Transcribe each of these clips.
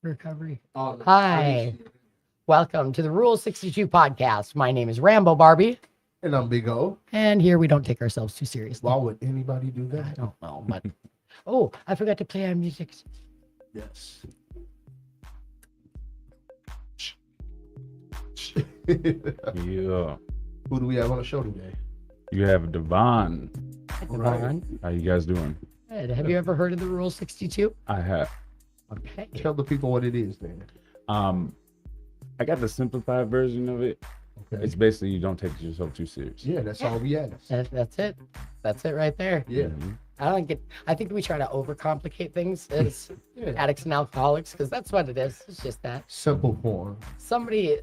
Recovery. Hi. Welcome to the Rule 62 podcast. My name is Rambo Barbie. And I'm Big O. And here we don't take ourselves too seriously. Why would anybody do I that? don't know, but oh, I forgot to play our music. Yes. Yeah. Who do we have on the show today? You have Devon. Devon. How you guys doing? Good. Have you ever heard of the Rule 62? I have. Okay. Tell the people what it is, then. I got the simplified version of it. Okay. It's basically you don't take yourself too serious. Yeah, that's all we ask. That's it. That's it right there. Yeah. Mhm. I think we try to overcomplicate things as Yeah. addicts and alcoholics because that's what it is. It's just that. Simple form. Somebody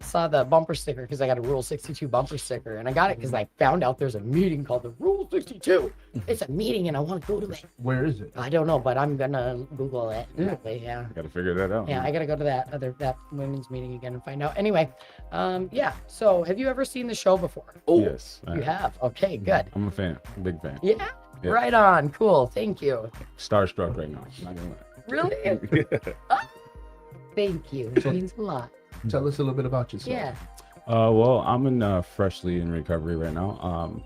saw the bumper sticker because I got a Rule 62 bumper sticker, and I got it because I found out there's a meeting called the Rule 62. It's a meeting, and I want to go to it. Where is it? I don't know, but I'm gonna Google it. Yeah. Yeah. Gotta figure that out. Yeah, I gotta go to that women's meeting again and find out. Anyway, yeah. So, have you ever seen the show before? Oh, Yes. you have. Okay, good. I'm a fan. Big fan. Yeah. Yeah. Right on. Cool. Thank you. Starstruck right now. Not gonna Really? lie. Thank you. It means a lot. Tell us a little bit about yourself. Yeah. Well, I'm freshly in recovery right now.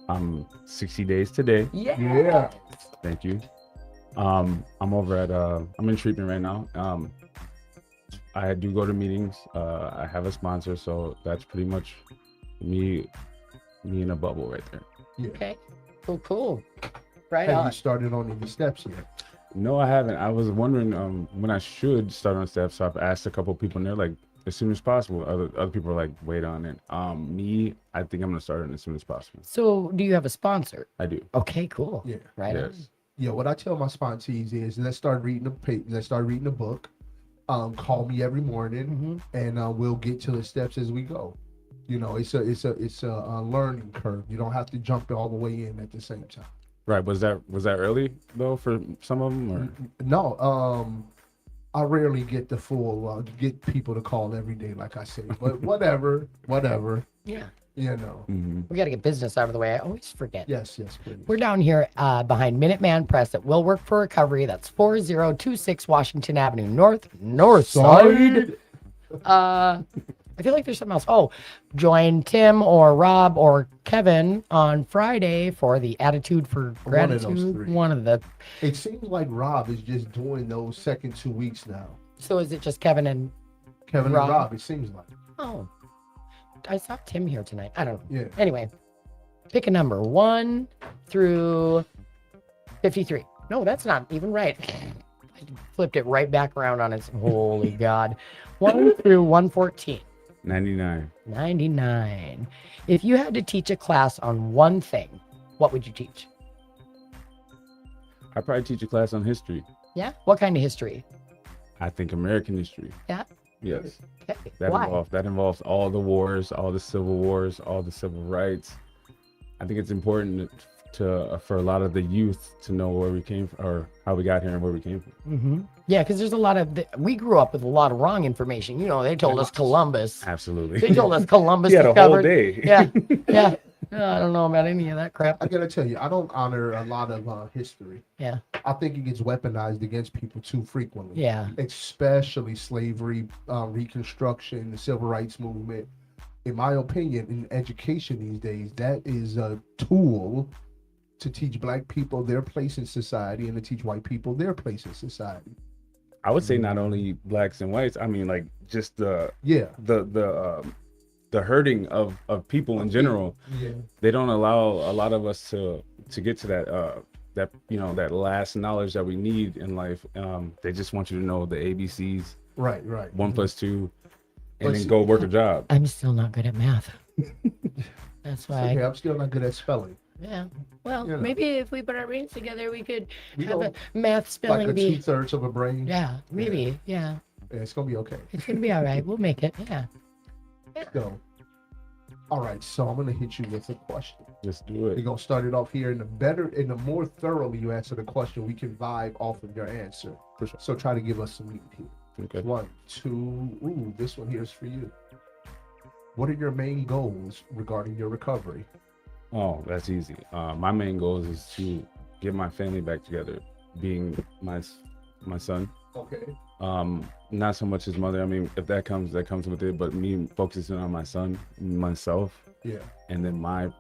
I'm 60 days today. Yeah. Yeah. Thank you. I'm over at I'm in treatment right now. I do go to meetings. I have a sponsor, so that's pretty much me in a bubble right there. Yeah. Okay. Cool. Right Have on. you started on any steps yet? No, I haven't. I was wondering when I should start on steps. So I've asked a couple of people, and they're like, as soon as possible. Other people are like, wait on it. I think I'm gonna start it as soon as possible. So, do you have a sponsor? I do. Okay, cool. Yeah. Right on. Yes. Yeah, what I tell my sponsees is let's start reading the book. Call me every morning, and we'll get to the steps as we go. You know, it's a learning curve. You don't have to jump all the way in at the same time. Right. Was that early though for some of them? Or? No, I rarely get the full get people to call every day, like I say. But whatever. Yeah. You know. Mm-hmm. We got to get business out of the way. I always forget. Yes, please. We're down here behind Minuteman Press at Will Work for Recovery. That's 4026 Washington Avenue North Side. I feel like there's something else. Oh, join Tim or Rob or Kevin on Friday for the Attitude for One of those Gratitude. three. One of the. It seems like Rob is just doing those second 2 weeks now. So is it just Kevin and? Kevin Rob. and Rob, it seems like. Oh, I saw Tim here tonight. I don't know. Yeah. Anyway, pick a number 1 through 53. No, that's not even right. I flipped it right back around on its. Holy God. 1 through 114. 99. 99. If you had to teach a class on one thing, what would you teach? I probably teach a class on history. Yeah? What kind of history? I think American history. Yeah? Yes. Okay. That Why? involves all the wars, all the civil wars, all the civil rights. I think it's important for a lot of the youth to know where we came from, or how we got here and where we came from. Mm-hmm. Yeah, because there's a lot of, we grew up with a lot of wrong information. You know, they told us Columbus. Absolutely. They told us Columbus He had a whole discovered. day. Yeah. I don't know about any of that crap. I gotta tell you, I don't honor a lot of history. Yeah. I think it gets weaponized against people too frequently. Yeah. Especially slavery, Reconstruction, the Civil Rights Movement. In my opinion, in education these days, that is a tool to teach Black people their place in society and to teach white people their place in society. I would say not only blacks and whites. I mean, like just the hurting of people in general. Yeah. They don't allow a lot of us to get to that last knowledge that we need in life. They just want you to know the ABCs, Right. 1 + 2, and But then see- go work a job. I'm still not good at math. That's why. Okay, I'm still not good at spelling. Yeah. Well, You know. maybe if we put our brains together, we could We have a don't- math Like spelling a bee. 2/3 of a brain. Yeah, maybe. Yeah. Yeah, it's gonna be okay. It's going to be all right. We'll make it. Yeah. Go. All right, so I'm gonna hit you with a question. Just do We're it. gonna start it off here, and the more thoroughly you answer the question, we can vibe off of your answer. For sure. So try to give us some meat here. Okay. 1, 2. Ooh, this one here is for you. What are your main goals regarding your recovery? Oh, that's easy. My main goal is to get my family back together, being my son. Okay. Not so much his mother. I mean, if that comes with it. But me focusing on my son, myself, Yeah. and then my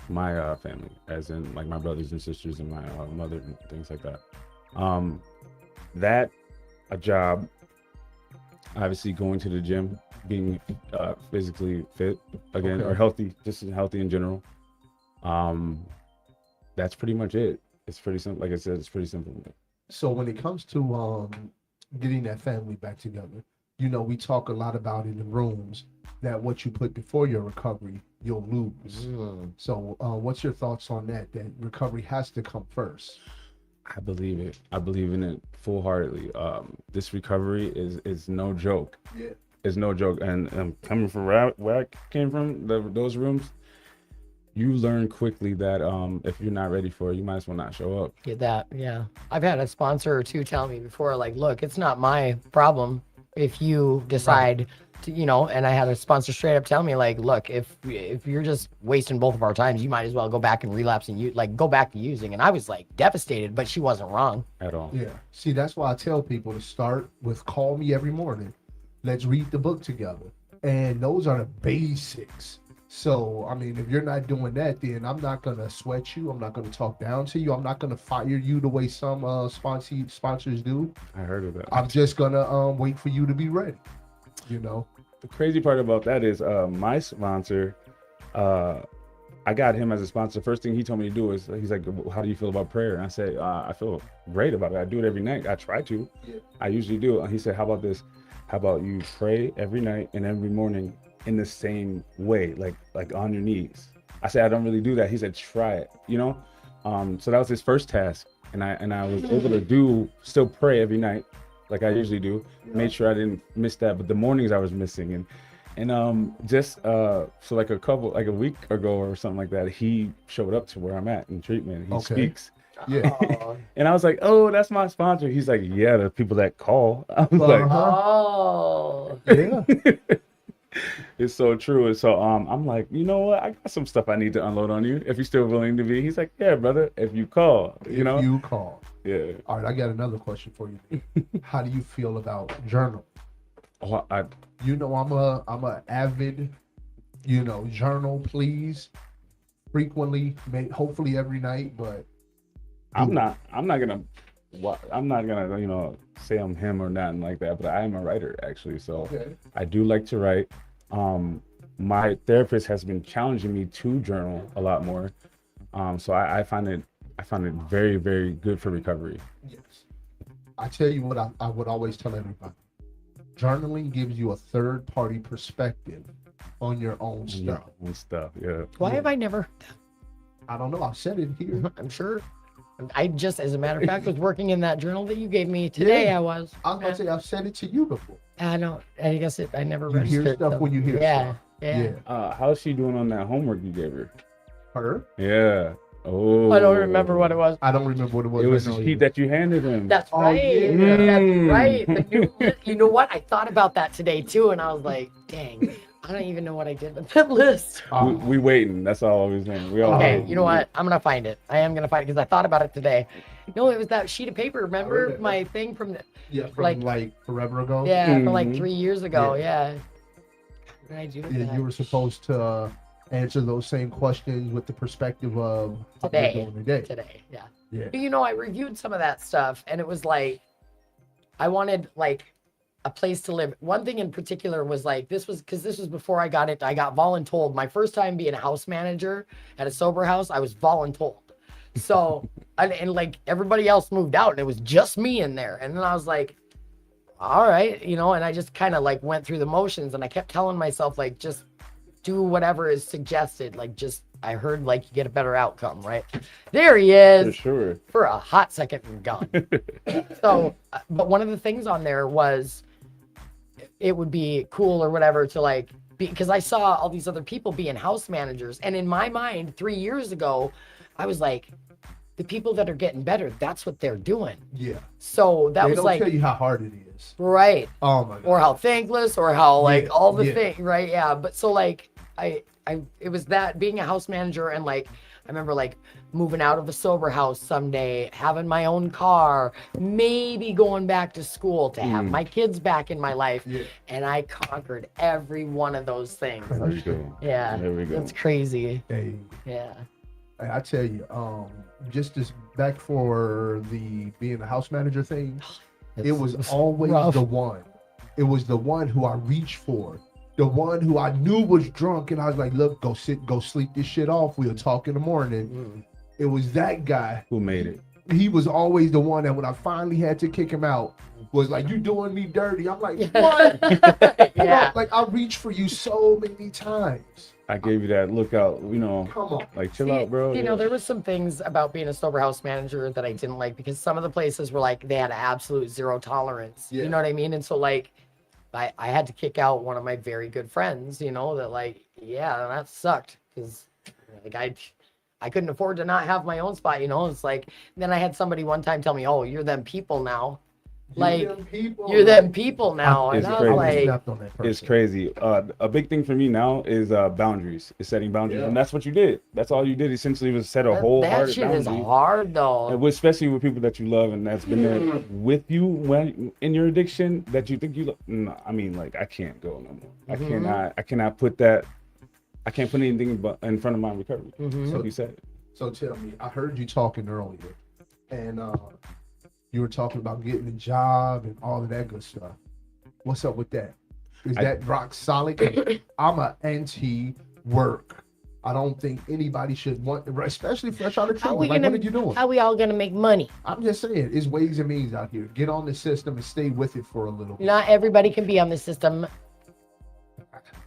family, as in like my brothers and sisters and my mother and things like that. That a job, obviously going to the gym, being physically fit again, Okay. or healthy, just healthy in general. That's pretty much it. It's pretty simple. Like I said, it's pretty simple. So when it comes to getting that family back together, you know, we talk a lot about in the rooms that what you put before your recovery, you'll lose. So what's your thoughts on that? That recovery has to come first. I believe it. I believe in it full-heartedly. This recovery is no joke. Yeah. It's no joke. And coming from where I came from, those rooms, you learn quickly that if you're not ready for it, you might as well not show up. Get that, yeah. I've had a sponsor or two tell me before, like, look, it's not my problem if you decide to, you know. And I had a sponsor straight up tell me, like, look, if you're just wasting both of our times, you might as well go back and relapse and go back to using. And I was like devastated, but she wasn't wrong At all. Yeah. See, that's why I tell people to start with call me every morning. Let's read the book together. And those are the basics. So, I mean, if you're not doing that, then I'm not going to sweat you. I'm not going to talk down to you. I'm not going to fire you the way some sponsors do. I heard of that. I'm just going to wait for you to be ready, you know? The crazy part about that is my sponsor, I got him as a sponsor. First thing he told me to do is, he's like, how do you feel about prayer? And I said, I feel great about it. I do it every night. I try to. Yeah. I usually do. And he said, how about this? How about you pray every night and every morning in the same way, like on your knees? I said, I don't really do that. He said, try it, you know? So that was his first task. And I was able to still pray every night like I usually do. Made sure I didn't miss that, but the mornings I was missing. And just so like a week ago or something like that, he showed up to where I'm at in treatment. He speaks. Yeah. And I was like, oh, that's my sponsor. He's like, yeah, the people that call. I was like, oh Yeah. it's so true. And so I'm like, you know what? I got some stuff I need to unload on you if you're still willing to be. He's like, yeah, brother, if you call, you know? You call. Yeah. All right, I got another question for you. How do you feel about journal? Oh, You know, I'm a avid, you know, journal, please. Frequently, hopefully every night, but I'm not gonna, you know, say I'm him or nothing like that, but I am a writer actually. So okay. I do like to write. My therapist has been challenging me to journal a lot more. So I find it very, very good for recovery. Yes. I tell you what I would always tell everybody. Journaling gives you a third party perspective on your own stuff. Yeah. why have I never I don't know. I've said it here. I'm sure I just, as a matter of fact, was working in that journal that you gave me today. Yeah. I was Gonna say I've said it to you before. I guess I never You hear registered stuff so- when you hear yeah stuff. yeah How's she doing on that homework you gave her? Her? Yeah. Oh. I don't remember what it was. I don't remember what it was. It was right the now sheet either. that you handed him. That's Oh, right. yeah. That's right. The new, you know what? I thought about that today too, and I was like, dang, I don't even know what I did with that list. We waiting. That's all I was saying. We all Okay, waiting. you know what? I'm gonna find it. I am gonna find it because I thott about it today. No, it was that sheet of paper. Remember remember. my thing from the, Yeah, from like- like forever ago. yeah, from like Mhm. 3 years ago. Yeah. What did I do with Yeah, that? you were supposed to answer those same questions with the perspective of how you're Today. doing today. Today. Yeah. Yeah. You know, I reviewed some of that stuff, and it was like, I wanted like a place to live. One thing in particular was like, this was before I got it. I got voluntold. My first time being a house manager at a sober house, I was voluntold. So, and like everybody else moved out, and it was just me in there. And then I was like, all right, you know, and I just kind of like went through the motions, and I kept telling myself, like, just do whatever is suggested. Like, just, I heard like you get a better outcome, right? There he is. For sure. For a hot second and gone. So, but one of the things on there was it would be cool or whatever to like, because I saw all these other people being house managers. And in my mind, 3 years ago, I was like, the people that are getting better, that's what they're doing. Yeah. So that They was don't like, tell you how hard it is. right. Oh my god. Or how thankless or how like Yeah, all the yeah. things, right? Yeah. But so like, it was that being a house manager and like, I remember like moving out of a sober house someday, having my own car, maybe going back to school to have my kids back in my life. Yeah. And I conquered every one of those things. There we go. Yeah. There we go. It's crazy. Hey, Yeah. I tell you, just this back for the being a house manager thing, it was always rough. the one. It was the one who I reached for. The one who I knew was drunk, and I was like, look, go sleep this shit off. We'll talk in the morning. It was that guy. Who made it? He was always the one that when I finally had to kick him out, was like, you doing me dirty. I'm like, what? Yeah. Like, I reached for you so many times. I gave you that look out, Come on. like chill out, bro. You know, there was some things about being a sober house manager that I didn't like because some of the places were like they had absolute zero tolerance. Yeah. You know what I mean? And so like I had to kick out one of my very good friends, you know, that like, yeah, that sucked because like I couldn't afford to not have my own spot, you know. It's like then I had somebody one time tell me, oh, you're them people now. Like you're them people now. It's And I crazy. was like, Snapped on that person. It's crazy. A big thing for me now is boundaries. Is setting boundaries, Yeah. and that's what you did. That's all you did essentially was set a whole that shit is hard though. And especially with people that you love and that's been there with you when in your addiction that you think you love. No, I mean, like I can't go no more. I cannot put that. I can't put anything in front of my recovery. So you said. So tell me, I heard you talking earlier, and you were talking about getting a job and all of that good stuff. What's up with that? Is that rock solid? I'm an anti-work. I don't think anybody should want, especially fresh out of treatment. Like, what are you doing? How we all gonna make money? I'm just saying, there's ways and means out here. Get on the system and stay with it for a little bit. Not everybody can be on the system.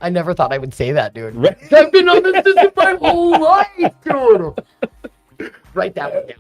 I never thought I would say that, dude. Right. I've been on the system my whole life, dude. Write that one down.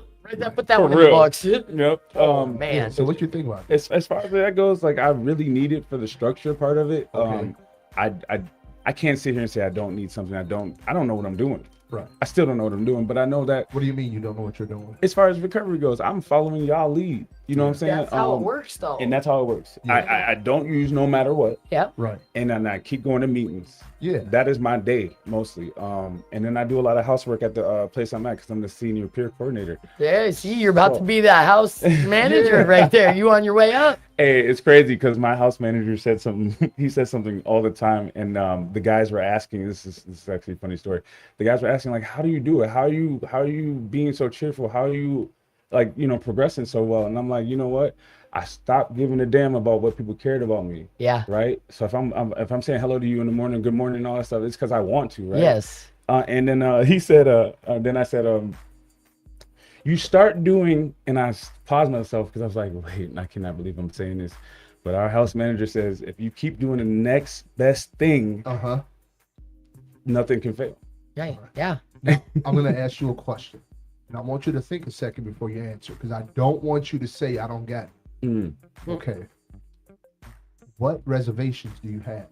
Put that For one in the real. books. Yep. Man. So what you think about it? As far as that goes, like I really need it for the structure part of it. Okay. I can't sit here and say I don't need something. I don't know what I'm doing. Right. I still don't know what I'm doing, but I know that What do you mean you don't know what you're doing? as far as recovery goes, I'm following y'all lead. You know what I'm saying? That's how it works, though. And that's how it works. Yeah. I don't use no matter what. Yep. Right. And then I keep going to meetings. Yeah. That is my day mostly. And then I do a lot of housework at the place I'm at because I'm the senior peer coordinator. Yeah, see, you're about to be that house manager right there. You on your way up? Hey, it's crazy because my house manager said something. He says something all the time, and the guys were asking. This is actually a funny story. The guys were asking like, "How do you do it? How are you being so cheerful? How are you progressing so well?" And I'm like, you know what? I stopped giving a damn about what people cared about me. Yeah. Right. So if I'm saying hello to you in the morning, good morning, and all that stuff, it's because I want to. Right. Yes. And then he said, then I said, you start doing, and I paused myself because I was like, wait, I cannot believe I'm saying this. But our house manager says, if you keep doing the next best thing, nothing can fail. Yeah. Yeah. Now, I'm going to ask you a question. And I want you to think a second before you answer because I don't want you to say I don't got it. Okay. What reservations do you have?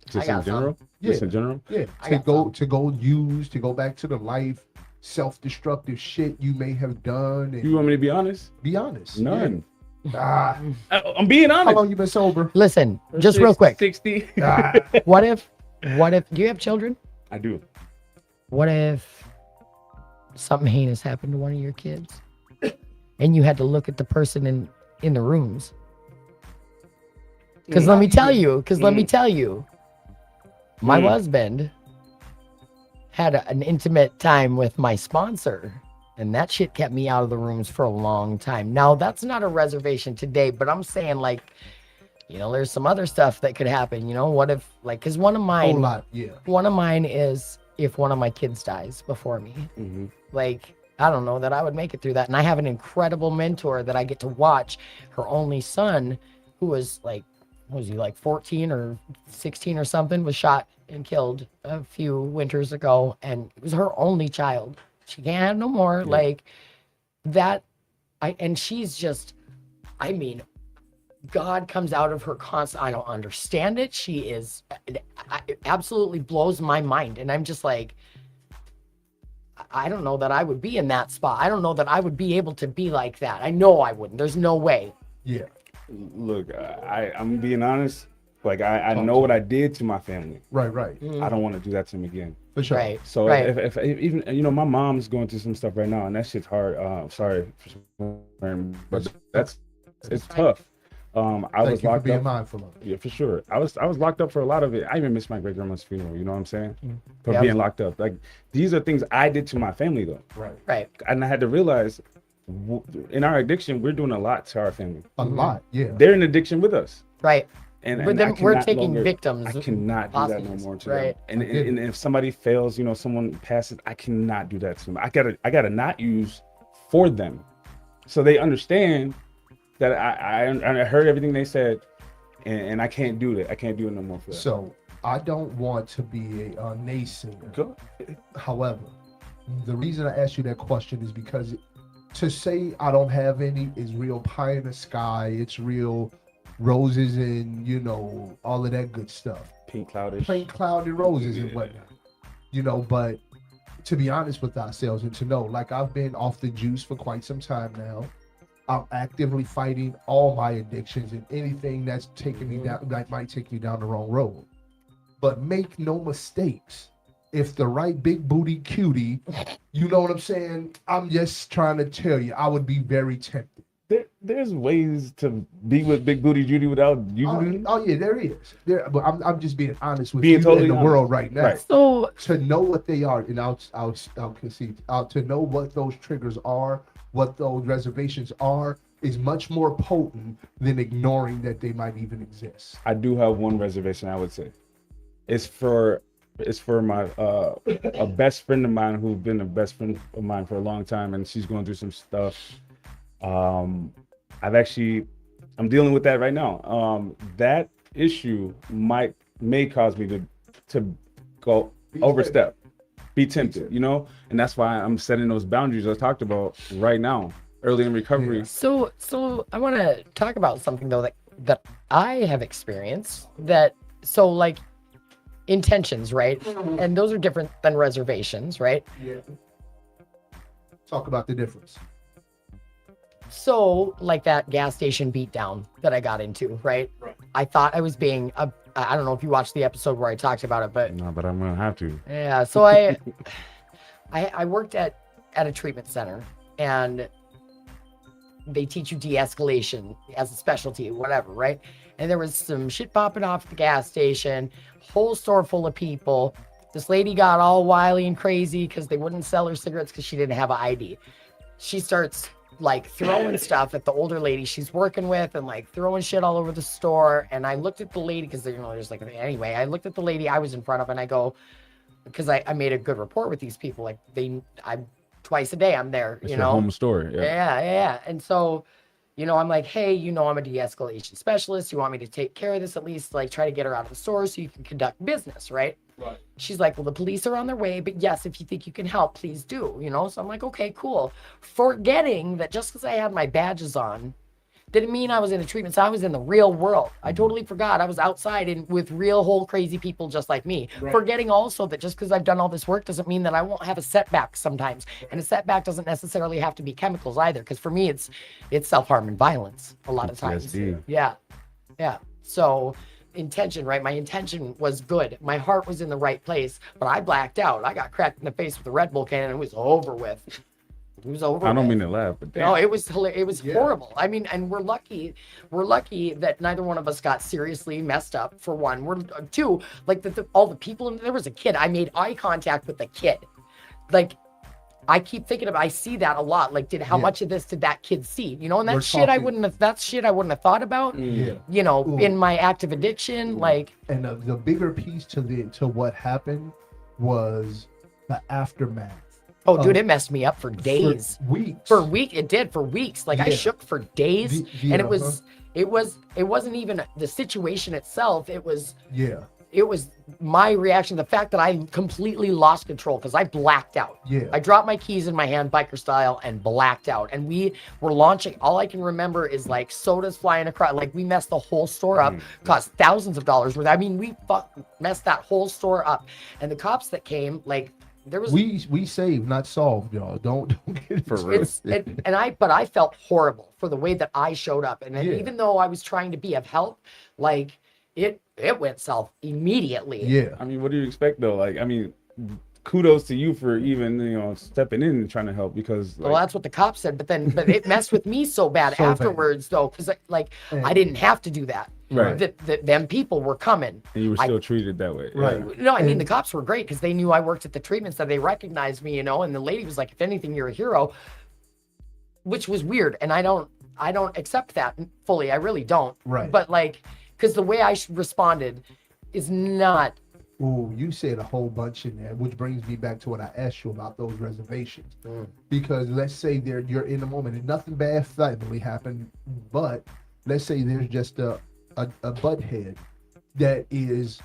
Just I got in general? some. Just in general? Yeah. I To got to go back to the life, self-destructive shit you may have done. And You want me to be honest? be honest. None. Yeah. I'm being How honest. long you been sober? Listen, just real quick. 60. Ah, What if, do you have children? I do. What if something heinous happened to one of your kids and you had to look at the person in the rooms? Because let me tell you, my husband had an intimate time with my sponsor, and that shit kept me out of the rooms for a long time. Now, that's not a reservation today, but I'm saying, like, you know, there's some other stuff that could happen. You know, what if, like, because one of whole mine, lot. Yeah. one of mine is if one of my kids dies before me. Mm-hmm. Like, I don't know that I would make it through that. And I have an incredible mentor that I get to watch. Her only son, who was like, what was he, like 14 or 16 or something, was shot and killed a few winters ago. And it was her only child. She can't have no more. Yeah. Like that. And she's just, I mean, God comes out of her constant. I don't understand it. She is, it absolutely blows my mind. And I'm just like, I don't know that I would be in that spot. I don't know that I would be able to be like that. I know I wouldn't. There's no way. Yeah. Look, I'm being honest. Like I Talk know to what me. I did to my family. Right. I don't want to do that to them again. For sure. Right. So right. if even my mom's going through some stuff right now, and that shit's hard. Sorry for swearing, but it's tough. I Thank was you for locked being up. mindful of it. Yeah, for sure. I was locked up for a lot of it. I even missed my great grandma's funeral. You know what I'm saying? For Yep. being locked up. Like these are things I did to my family though, Right. and I had to realize in our addiction we're doing a lot to our family. A lot. Yeah. They're in addiction with us. Right. And But then I we're cannot taking longer- victims. I cannot do that no hostages, more to right. them. And if somebody fails, someone passes, I cannot do that to them. I gotta not use for them, so they understand that I heard everything they said, and I can't do that. I can't do it no more for them. So I don't want to be a naysayer. Go. However, the reason I asked you that question is because to say I don't have any is real pie in the sky. It's real roses and all of that good stuff. Pink cloudish. Plain cloudy roses and whatnot. But to be honest with ourselves and to know, like I've been off the juice for quite some time now. I'm actively fighting all my addictions and anything that's taking me down, that might take me down the wrong road. But make no mistakes. If the right big booty cutie, you know what I'm saying? I'm just trying to tell you, I would be very tempted. There's ways to be with Big Booty Judy without using it. Oh yeah, there is. But I'm just being honest with Being you totally in the honest. world right now. Right. So To know what they are, and I'll concede. To know what those triggers are, what those reservations are, is much more potent than ignoring that they might even exist. I do have one reservation. I would say, it's for my a best friend of mine who's been a best friend of mine for a long time, and she's going through some stuff. I'm dealing with that right now. That issue may cause me to go overstep, be tempted, and that's why I'm setting those boundaries I talked about right now, early in recovery. Yeah. So I want to talk about something though that I have experienced like intentions, right? And those are different than reservations, right? Yeah. Talk about the difference. So like that gas station beatdown that I got into, right? I thought I was being I don't know if you watched the episode where I talked about it, but No, but I'm gonna have to. yeah, so I worked at a treatment center, and they teach you de-escalation as a specialty, whatever, right? And there was some shit popping off at the gas station, whole store full of people. This lady got all wily and crazy because they wouldn't sell her cigarettes because she didn't have an ID. She starts like throwing stuff at the older lady she's working with and like throwing shit all over the store. And I looked at the lady because there's like, anyway, I looked at the lady I was in front of and I go, because I made a good rapport with these people. Like I'm twice a day I'm there, It's your home store. Yeah. And so, I'm like, hey, I'm a de-escalation specialist. You want me to take care of this, at least like try to get her out of the store so you can conduct business, right? Right. She's like, well, the police are on their way, but yes, if you think you can help, please do, So I'm like, okay, cool. Forgetting that just because I had my badges on didn't mean I was in a treatment. So I was in the real world. I totally forgot I was outside with real whole crazy people just like me. Right. Forgetting also that just because I've done all this work doesn't mean that I won't have a setback sometimes. And a setback doesn't necessarily have to be chemicals either. Because for me, it's self-harm and violence a lot of times. PTSD. Yeah. So intention, right? My intention was good. My heart was in the right place, but I blacked out. I got cracked in the face with a Red Bull can and it was over with. It was over. I don't with. mean to laugh, but No, it was it was Yeah. horrible. I mean, and we're lucky that neither one of us got seriously messed up. For one, we're two, like all the people. There was a kid. I made eye contact with the kid. Like, I keep thinking I see that a lot. Like, how much of this did that kid see? And We're that's shit I talking- wouldn't have thought about. Yeah. Ooh. In my active addiction, like. And the bigger piece to what happened was the aftermath. Oh, dude, it messed me up for days. For weeks. It did for weeks. Like I Yeah. shook for days, Yeah, and it wasn't even the situation itself. It was my reaction, the fact that I completely lost control because I blacked out. Yeah. I dropped my keys in my hand, biker style, and blacked out. And we were launching. All I can remember is like sodas flying across. Like we messed the whole store up. Cost thousands of dollars worth. I mean, we messed that whole store up. And the cops that came, like. There was we saved, not solved, y'all. Don't get it For real. but I felt horrible for the way that I showed up. And then Yeah. even though I was trying to be of help, like it went south immediately. Yeah. I mean, what do you expect though? Like, I mean, kudos to you for even stepping in and trying to help because Well, that's what the cops said, but it messed with me so bad So bad. afterwards, though, because I And- didn't have to do that. Right. Them people were coming. and you were still treated that way. Right. Yeah. No, I mean the cops were great because they knew I worked at the treatment center. They recognized me, and the lady was like, "If anything, you're a hero," which was weird, and I don't accept that fully. I really don't. Right. But because the way I responded is not. Ooh, you said a whole bunch in there, which brings me back to what I asked you about those reservations. Mm. Because let's say you're in the moment and nothing bad finally happened, but let's say there's just a butt head that is,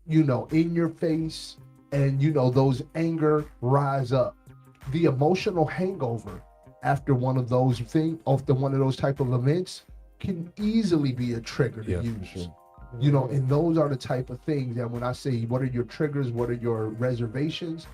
in your face, and those anger rise up. The emotional hangover after one of those type of events can easily be a trigger to use. For sure. And those are the type of things that when I say, what are your triggers? What are your reservations?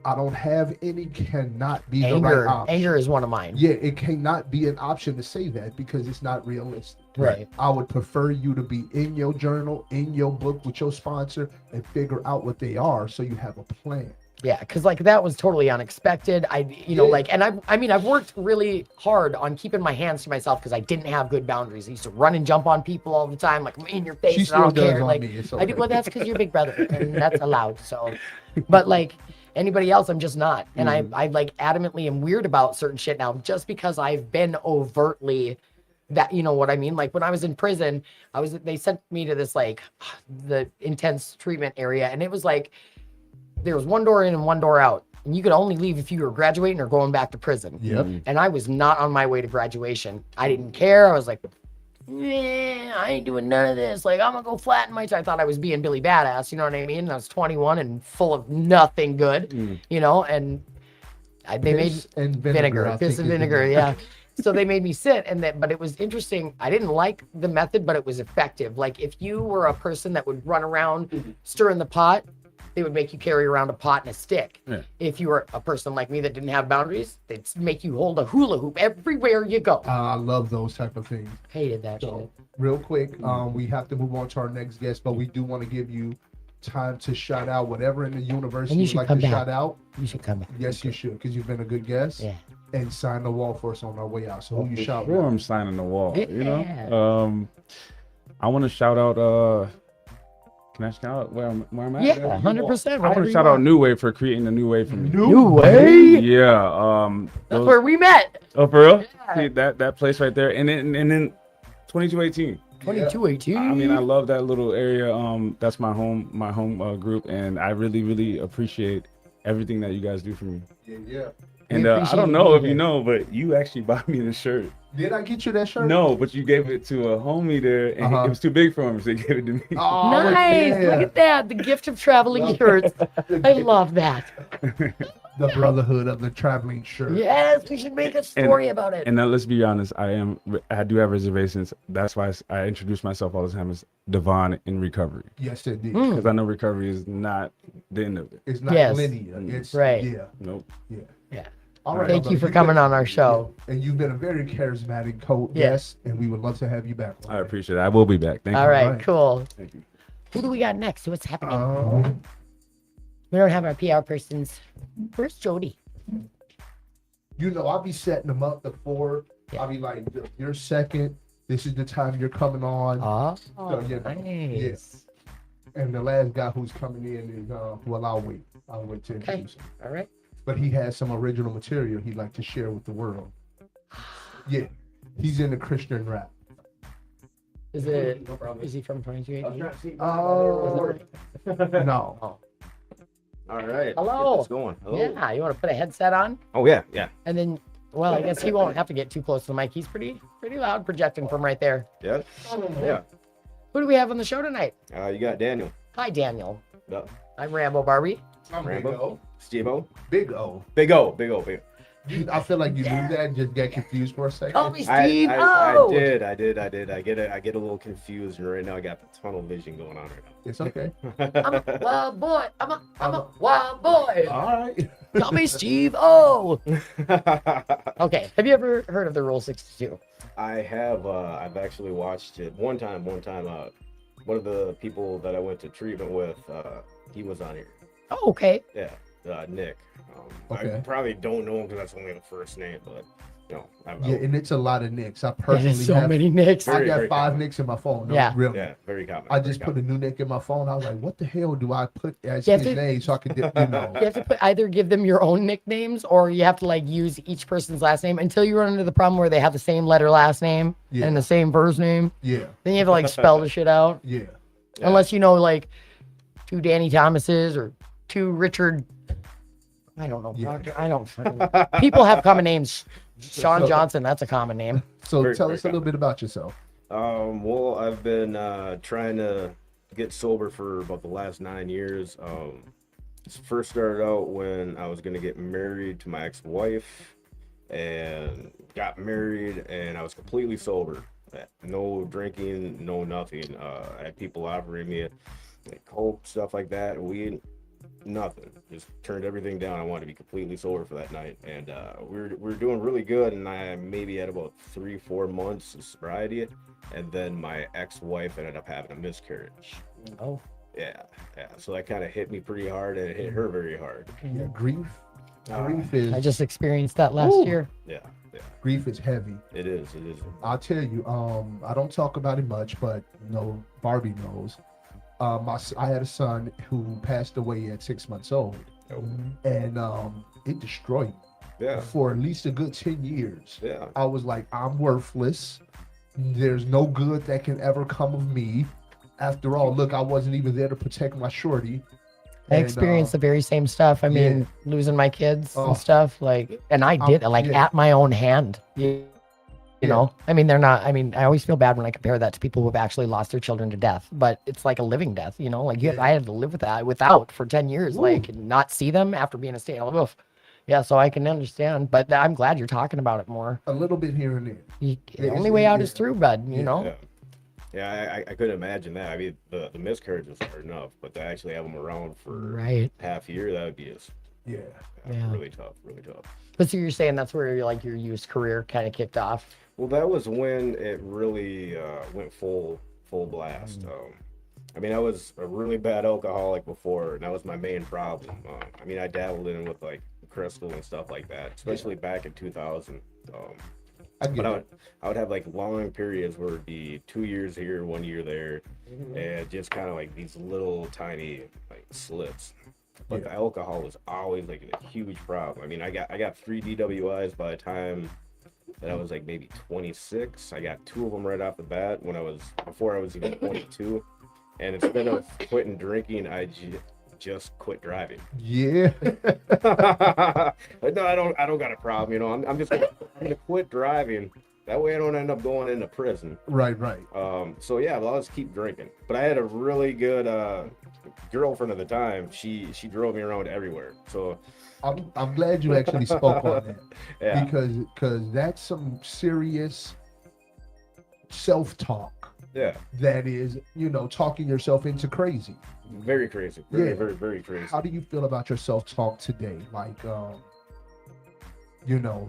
I don't have any, cannot be the right option. Anger is one of mine. Yeah, it cannot be an option to say that because it's not realistic. Right. I would prefer you to be in your journal, in your book with your sponsor and figure out what they are so you have a plan. Yeah, because that was totally unexpected. I've worked really hard on keeping my hands to myself because I didn't have good boundaries. I used to run and jump on people all the time, like I'm in your face, She and I don't still does care. on Like me, it's I do. okay. Well, that's because you're big brother, and that's allowed. So, but anybody else, I'm just not. And I adamantly am weird about certain shit now, just because I've been overtly. That what I mean? Like when I was in prison, they sent me to this the intense treatment area, and it was there was one door in and one door out, and you could only leave if you were graduating or going back to prison. Yep. And I was not on my way to graduation. I didn't care. I was like, I ain't doing none of this. I'm gonna go flatten my. I thought I was being Billy Badass. You know what I mean? And I was 21 and full of nothing good. And they made Piss and vinegar. I piss think and is the vinegar. name. Yeah. So they made me sit, but it was interesting. I didn't like the method, but it was effective. If you were a person that would run around stirring the pot, they would make you carry around a pot and a stick. Yeah. If you were a person like me that didn't have boundaries, they'd make you hold a hula hoop everywhere you go. I love those type of things. Hated that So, shit. real quick, we have to move on to our next guest, but we do want to give you time to shout out whatever in the universe And you you'd should like come to back. shout out. You should come back. Yes, you should, because you've been a good guest. Yeah. And sign the wall for us on our way out. So who you shout Sure, out? I'm signing the wall. Yeah. I want to shout out. Can I shout out where I'm at? Yeah, 100%. I want to shout out New Wave for creating a new way for me. New Way? Yeah. That's where we met. Oh, for real? Yeah. See, that place right there, and then 2218. 2218. I mean, I love that little area. That's my home group, and I really, really appreciate everything that you guys do for me. Yeah. And We I appreciate don't you know being if you here. know, but you actually bought me the shirt. Did I get you that shirt? No, but you gave it to a homie there, and it was too big for him, so he gave it to me. Oh, Nice. yeah. Look at that. The gift of traveling shirts. I love that. The brotherhood of the traveling shirt. Yes, we should make a story about it. And now let's be honest, I do have reservations. That's why I introduce myself all the time as Devon in recovery, Yes, indeed. because I know recovery is not the end of it. It's not Yes. linear. It's Right. Yeah. Nope. Yeah. Yeah. All right. Thank brother, you for you've coming been- on our show. And you've been a very charismatic Yeah. guest, and we would love to have you back. I appreciate it. I will be back. Thank All you. right, Alright. cool. Thank you. Who do we got next? What's happening? Um, We don't have our PR persons. Where's Jody? I'll be setting them up before. Yeah. I'll be like, you're second. This is the time you're coming on. Oh, yeah, nice. And the last guy who's coming in is, I'll wait. I'll wait to Okay. introduce him. All right. But he has some original material he'd like to share with the world. Yeah. He's in the Christian rap. Is he from 2218? Oh, no. Oh. All right. Hello. Get this going. Hello. Yeah, you want to put a headset on? Oh yeah, yeah, And then, well, I guess he won't have to get too close to the mic. He's pretty loud projecting from right there. yeah, yeah. Who do we have on the show tonight? You got Daniel. Hi, Daniel. Yeah. I'm Rambo Barbie. I'm Rambo. Big O. Steve-O. Big O. Big O. Big O. Big O. I feel like you knew that and just got confused for a second. Call me I Steve. I did. I get a little confused, and right now I got tunnel vision going on right It's okay. I'm a now. wild boy. I'm a wild boy. All right. Call me Steve. Oh. Okay. Have you ever heard of the Rule 62? I have. I've actually watched it one time. One of the people that I went to treatment with, he was on here. Oh, okay. Yeah, Nick. Okay. I probably don't know him because that's only the first name, but Yeah, and it's a lot of nicks. I There's personally so have. many Nicks. I Very, got very 5 common. nicks in my phone. No, Yeah. really. yeah, very common. I just very put a new nick in my phone. I was like, what the hell do I put as You have his to- name so I could, You have to either give them your own nicknames or you have to like use each person's last name until you run into the problem where they have the same letter last name Yeah. and the same first name. Yeah, Then you have to like spell the shit out. yeah. Yeah. Unless you know like 2 Danny Thomases or 2 Richard. I don't know. Yeah. I don't. People have common names. Sean So- Johnson, that's a common name. So Very, tell very us a little bit about yourself. Well, I've been trying to get sober for about the last 9 years. First started out when I was gonna get married to my ex-wife, and got married, and I was completely sober. No drinking, no nothing. I had people offering me like coke, stuff like that, weed, nothing. Just turned everything down. I wanted to be completely sober for that night, and we were doing really good. And I maybe had about 3-4 months of sobriety, and then my ex-wife ended up having a miscarriage. Oh. Yeah. So that kind of hit me pretty hard, and it hit her very hard. Yeah, grief. Uh, Grief I is just experienced that last Ooh. year. Yeah. grief is heavy. It is. I'll tell you. I don't talk about it much, but Barbie knows. I had a son who passed away at 6 months old, and it destroyed me. Yeah. For at least a good 10 years. Yeah. I was like, I'm worthless. There's no good that can ever come of me. After all, look, I wasn't even there to protect my shorty. I And, experienced the very same stuff. I mean, losing my kids Oh. and stuff. Like, and I did like yeah. at my own hand. You Yeah. know, I mean, they're not. I mean, I always feel bad when I compare that to people who have actually lost their children to death. But it's like a living death. You know, like Yeah. I had to live with that without for 10 years, Ooh. like not see them after being a stay-at-home. Yeah, so I can understand. But I'm glad you're talking about it more. a little bit here and there. The Yeah, only way out is yeah. through, bud. You Yeah. know. Yeah. Yeah, I couldn't imagine that. I mean, the miscarriages are enough, but to actually have them around for Right. half a year, that would be just Yeah. Yeah. really tough, really tough. But so you're saying that's where your youth career kind of kicked off. Well, that was when it really went full blast. I mean, I was a really bad alcoholic before, and that was my main problem. I mean, I dabbled in with like crystal and stuff like that, especially back in 2000. I get But it. I would have like long periods where it'd be 2 years here, 1 year there, and just kind of like these little tiny like slips. But Yeah. the alcohol was always like a huge problem. I mean, I got 3 DWIs by the time that I was like maybe 26. I got 2 of them right off the bat before I was even 22. And instead of quitting drinking, I just quit driving. Yeah. But no, I don't got a problem. You know, I'm just gonna quit driving. That way I don't end up going into prison. Right. So yeah, I'll just keep drinking. But I had a really good girlfriend at the time. She drove me around everywhere. So I'm glad you actually spoke on that. yeah, Because that's some serious self-talk yeah, that is, talking yourself into crazy. very crazy. Very, Yeah. very, very crazy. How do you feel about your self-talk today? Like,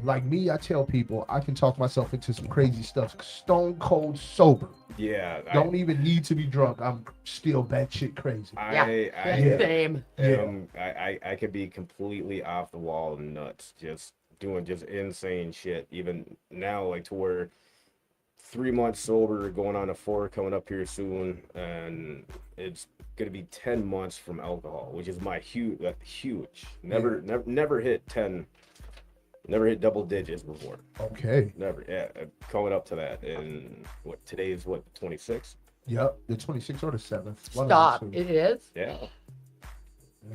like me, I tell people I can talk myself into some crazy stuff, stone cold sober. Yeah, Don't even need to be drunk. I'm still batshit crazy. I Same. I could be completely off the wall and nuts, just doing just insane shit. Even now, like to where 3 months sober, going on to 4 coming up here soon, and it's gonna be 10 months from alcohol, which is my huge. Never hit 10. Never hit double digits before. Okay. Never. Yeah, coming up to that. And today is 26? Yep. The 26th or the 7th. One of Stop. the two. It is Yeah.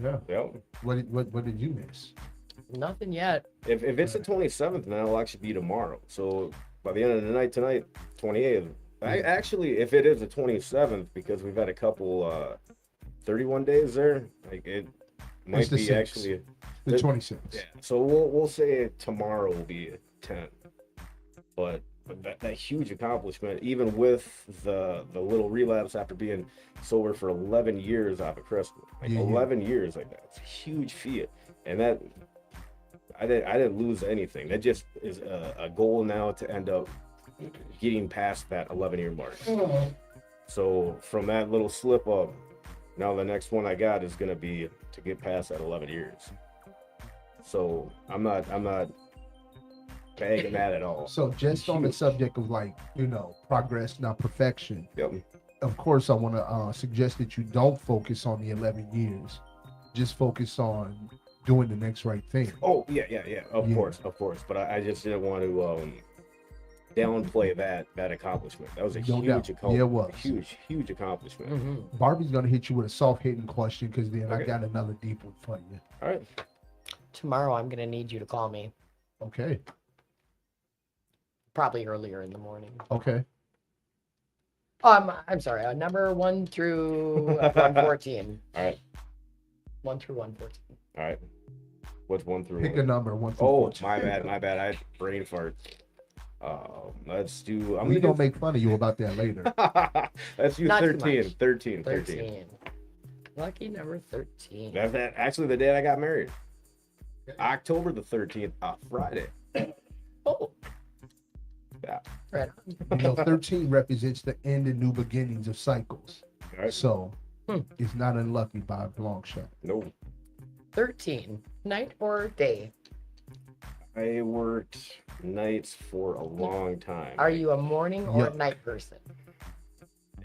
Yeah. Yep. What did you miss? nothing yet. If it's the 27th, then it'll actually be tomorrow. So by the end of the night tonight, 28th. Actually, if it is the 27th, because we've had a couple 31 days there, like Might It's the be 6th. actually. The 26th. Yeah. So we'll say tomorrow will be 10. But that huge accomplishment, even with the little relapse after being sober for 11 years off of crystal, like Yeah, yeah. 11 years like that, it's a huge feat. And that I didn't lose anything. That just is a goal now to end up getting past that 11-year mark. So from that little slip up, now the next one I got is gonna be to get past that 11 years. So I'm not bagging that at all. So just on the subject of like, progress, not perfection. Yep. Of course, I want to suggest that you don't focus on the 11 years. Just focus on doing the next right thing. Oh yeah. Of Yeah. course. But I just didn't want to downplay that accomplishment. That was a No huge doubt. accomplishment. Yeah, it was. Huge accomplishment. Mhm. Barbie's gonna hit you with a soft hitting question because then I Okay. got another deep one for you. All right. Tomorrow I'm gonna need you to call me. Okay. Probably earlier in the morning. Okay. I'm sorry. Number 1 through 114. All right. 1 through 114. All right. What's 1 through? Pick a number, 1 through Oh, 14. my bad. I had brain fart. Let's do. We gonna make fun of you about that later. Let's do Not too 13. much. 13. 13. Lucky number 13. That's actually the day I got married. October the 13th, Friday. Oh. Yeah. Right on. 13 represents the end and new beginnings of cycles. All right. So it's not unlucky by a long shot. No. 13. Night or day? I worked nights for a long time. Are you a morning or Yep. night person?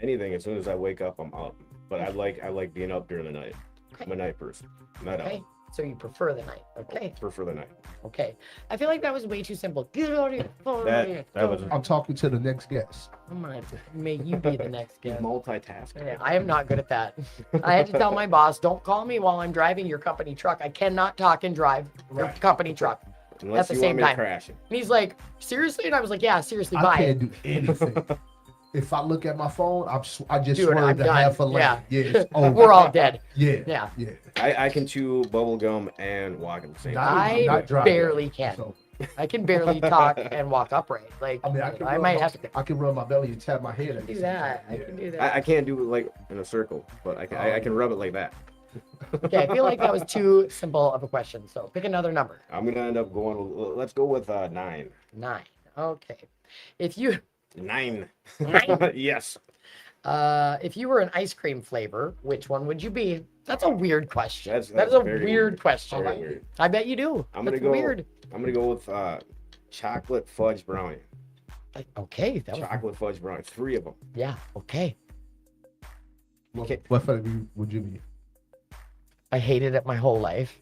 Anything as soon as I wake up, I'm up. But I like being up during the night. I'm a night person. Night Okay. So you prefer the night. Okay. out. Prefer the night. Okay. I feel like that was way too simple. Get out of your phone. That was I'm talking to the next guest. I'm gonna make you be the next guest. multitasking. Yeah, I am not good at that. I had to tell my boss, don't call me while I'm driving your company truck. I cannot talk and drive your Right. company truck. Unless the you same want me to time. crash it. And he's like, seriously? And I was like, yeah, seriously, I bye. can't do anything. If I look at my phone, I just Dude, I'm swerved a done. half a lane. Yeah. Yeah, it's over. We're all dead. Yeah. Yeah. Yeah. I can chew bubble gum and walk at the same Not- time. I not driving, barely can. So, I can barely talk and walk upright. Like, I mean, I can I rub might my- have to I can rub my belly and tap my head. At the do same that. time. I Yeah. can do that. I can't do it like in a circle, but I can rub it like that. Okay, I feel like that was too simple of a question. So pick another number. I'm gonna end up going. Let's go with 9. 9. Okay. If you 9. 9. Yes. If you were an ice cream flavor, which one would you be? That's a weird question. That's that is a very weird question. Very weird. I bet you do. I'm gonna That's go. weird. I'm gonna go with chocolate fudge brownie. Like, okay, that was Chocolate fudge brownie. 3 of them. yeah. Okay. What flavor would you be? I hated it my whole life,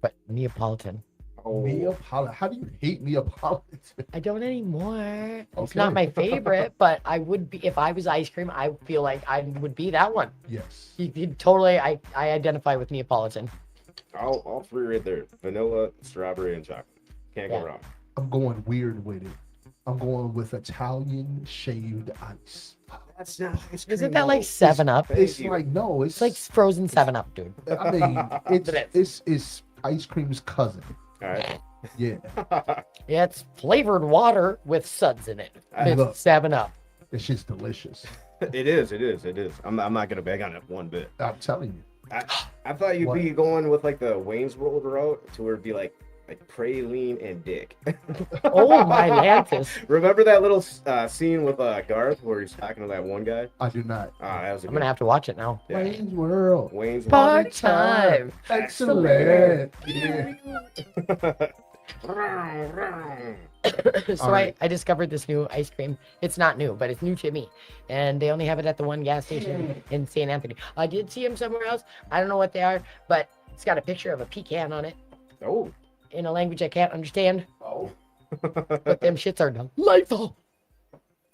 but Neapolitan. Oh, Neapolitan. How do you hate Neapolitan? I don't anymore. It's Okay. not my favorite, but I would be if I was ice cream. I feel like I would be that one. Yes. You totally. I identify with Neapolitan. all 3 right there. Vanilla, strawberry, and chocolate. Can't Yeah. go wrong. I'm going weird with it. I'm going with Italian shaved ice. That's not ice cream. Isn't that like though. 7-Up? It's you. like no, It's like frozen 7-Up, dude. I mean, It it's ice cream's cousin. All right. Yeah, Yeah, it's flavored water with suds in it. It's Look. 7-Up. it's just delicious. It is. I'm not gonna bag on it one bit. I'm telling you. I thought you'd What? be going with like the Wayne's World route to where it'd be like praline and dick. Oh my lances. Remember that little scene with Garth where he's talking to that one guy? I do not. That was a I'm gonna have to watch it now. Yeah. Wayne's World. Wayne's World. Part time. Excellent. Yeah. So Alright. I discovered this new ice cream. It's not new, but it's new to me. And they only have it at the one gas station in St. Anthony. I did see them somewhere else. I don't know what they are, but it's got a picture of a pecan on it Oh. in a language I can't understand. Oh. But them shits are delightful.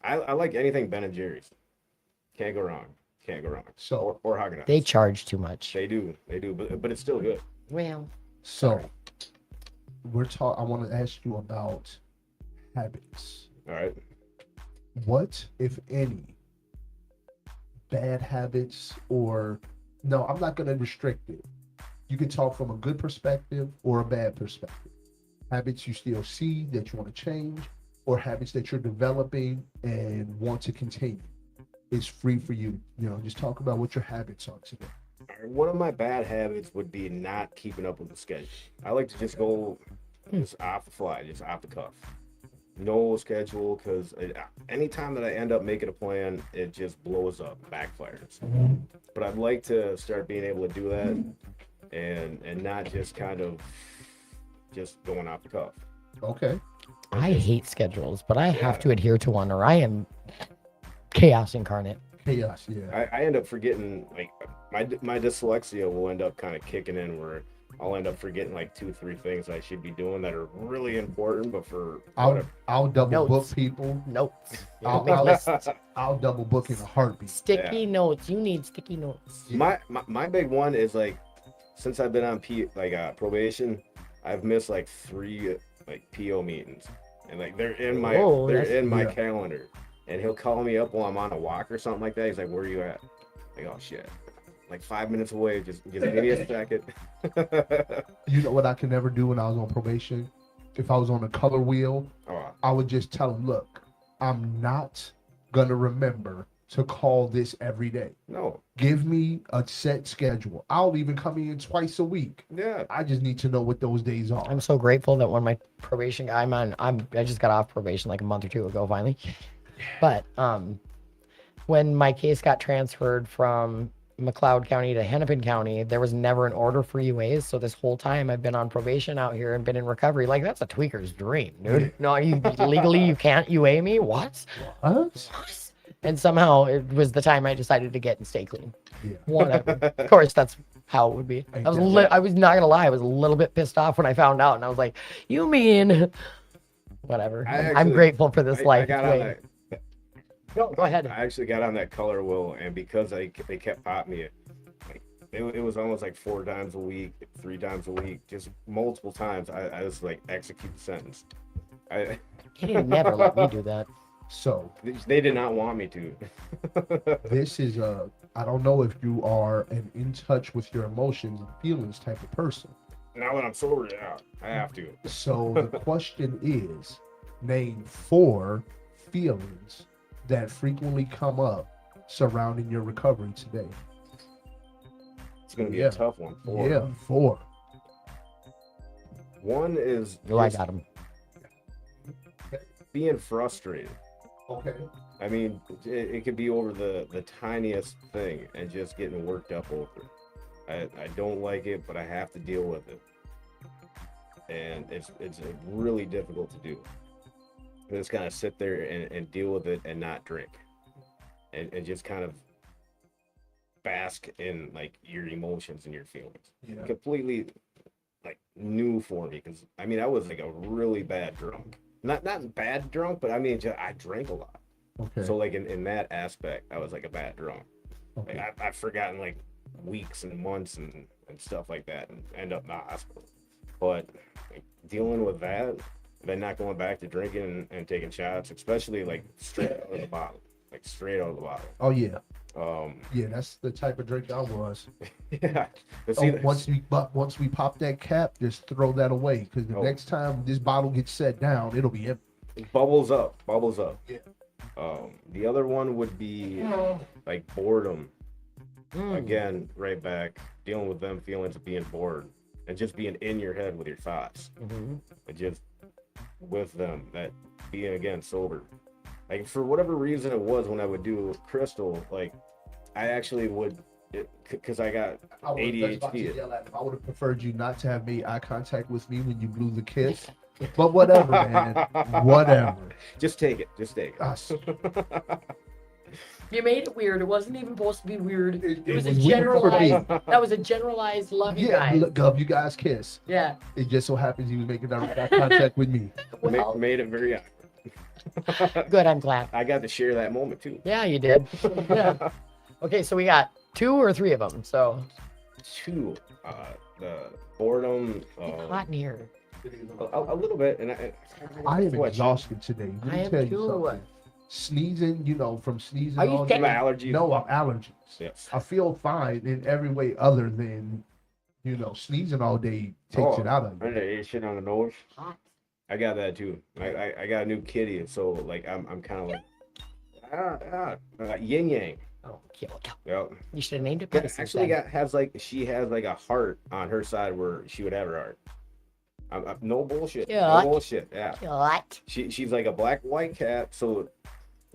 I like anything Ben and Jerry's. Can't go wrong. So, Or Haagen-Dazs. They charge too much. They do, but it's still good. Well, so I want to ask you about habits. All right. What, if any, bad habits or no, I'm not going to restrict it. You can talk from a good perspective or a bad perspective. Habits you still see that you want to change, or habits that you're developing and want to continue. It's free for you. You know, just talk about what your habits are today. One of my bad habits would be not keeping up with the schedule. I like to just go just off the fly, just off the cuff. No schedule, because anytime that I end up making a plan, it just blows up, backfires. But I'd like to start being able to do that and not just kind of just going off the cuff. Okay. I hate schedules, but I have to adhere to one or I am chaos incarnate. Chaos, yeah. I end up forgetting, like, my dyslexia will end up kind of kicking in where I'll end up forgetting like 2-3 things I should be doing that are really important, but for I'll double book Notes. people. Notes. You I'll- make I'll- lists. I'll double book in a heartbeat. Sticky notes. You need sticky notes. my big one is like, since I've been on probation, I've missed like 3 like PO meetings, and like they're in my Yeah. calendar, and he'll call me up while I'm on a walk or something like that. He's like, "Where are you at?" Like, "Oh shit, like 5 minutes away. Just give me a second." You know what I could never do when I was on probation? If I was on a color wheel, Oh, I would just tell him, look, I'm not gonna remember to call this every day. no, Give me a set schedule. I'll even come in twice a week. yeah, I just need to know what those days are. I'm so grateful that when my probation guy, I just got off probation like a month or 2 ago finally. But when my case got transferred from McLeod County to Hennepin County, there was never an order for UAs. So this whole time I've been on probation out here and been in recovery. Like, that's a tweaker's dream, dude. No, you legally you can't UA me. What? What? And somehow it was the time I decided to get and stay clean. Yeah. Whatever. Of course, that's how it would be. Ain't I was that I was not gonna lie. I was a little bit pissed off when I found out, and I was like, "You mean?" Whatever. I'm actually- grateful for this I life. got It's on way- that. No, go ahead. I actually got on that color wheel, and because they kept popping me, like it was almost like 4 times a week, 3 times a week, just multiple times. I was like, execute the sentence. He never let me do that. So They did not want me to. this is I don't know if you are an in touch with your emotions and feelings type of person. Now that I'm sober, yeah, I have to. So the question is, name 4 feelings that frequently come up surrounding your recovery today. It's gonna be Yeah. a tough one. Yeah, 4. One is Oh, I just got him. being frustrated. Okay. I mean, it could be over the tiniest thing and just getting worked up over it. I don't like it, but I have to deal with it. And it's really difficult to do. Just kind of sit there and deal with it and not drink. And just kind of bask in like your emotions and your feelings. Yeah. Completely like new for me, because I mean I was like a really bad drunk. Not bad drunk, but I mean I drank a lot. Okay. So like in that aspect, I was like a bad drunk. Okay. Like I've forgotten like weeks and months and stuff like that, and end up in the hospital. But like, dealing with that, and then not going back to drinking and taking shots, especially like straight out of the bottle, like straight out of the bottle. Oh yeah. Um, Yeah, that's the type of drink I was. yeah. But Oh, see, once we pop that cap, just throw that away, because the Oh. next time this bottle gets set down, it'll be empty. it bubbles up. Yeah. The other one would be like boredom. Mm. Again, right back, dealing with them feelings of being bored and just being in your head with your thoughts, Mhm. and just with them, that being again sober. Like for whatever reason it was, when I would do crystal, like I actually would, because I got I would've- that's about to ADHD. yell at him. I would have preferred you not to have made eye contact with me when you blew the kiss. But whatever, man. Whatever. Just take it. Just take it. Us. You made it weird. It wasn't even supposed to be weird. It It was a was weird for me. generalized. That was a generalized love you Yeah, guys. look, Gov, you guys kiss. Yeah. It just so happens he was making direct eye contact with me. Well, Made it very awkward. good. I'm glad. I got to share that moment too. Yeah, you did. Yeah. Okay, so we got 2 or 3 of them. So 2, the boredom, it's hot in here. a little bit, and I am What? exhausted today. Let I me am tell you too. something. Sneezing, from sneezing Are you all sick? day. allergies. No, I'm allergies. Yes. I feel fine in every way other than sneezing all day takes it out of I you. ate shit on the nose. I got that too. I got a new kitty, and so like I'm kind of like yin yang. Oh, cute. Yep. You should have named it Yeah, Pisces actually then. she has like a heart on her side where she would have her heart. No bullshit. Cute. No bullshit. Yeah. Cute. She's like a black white cat, so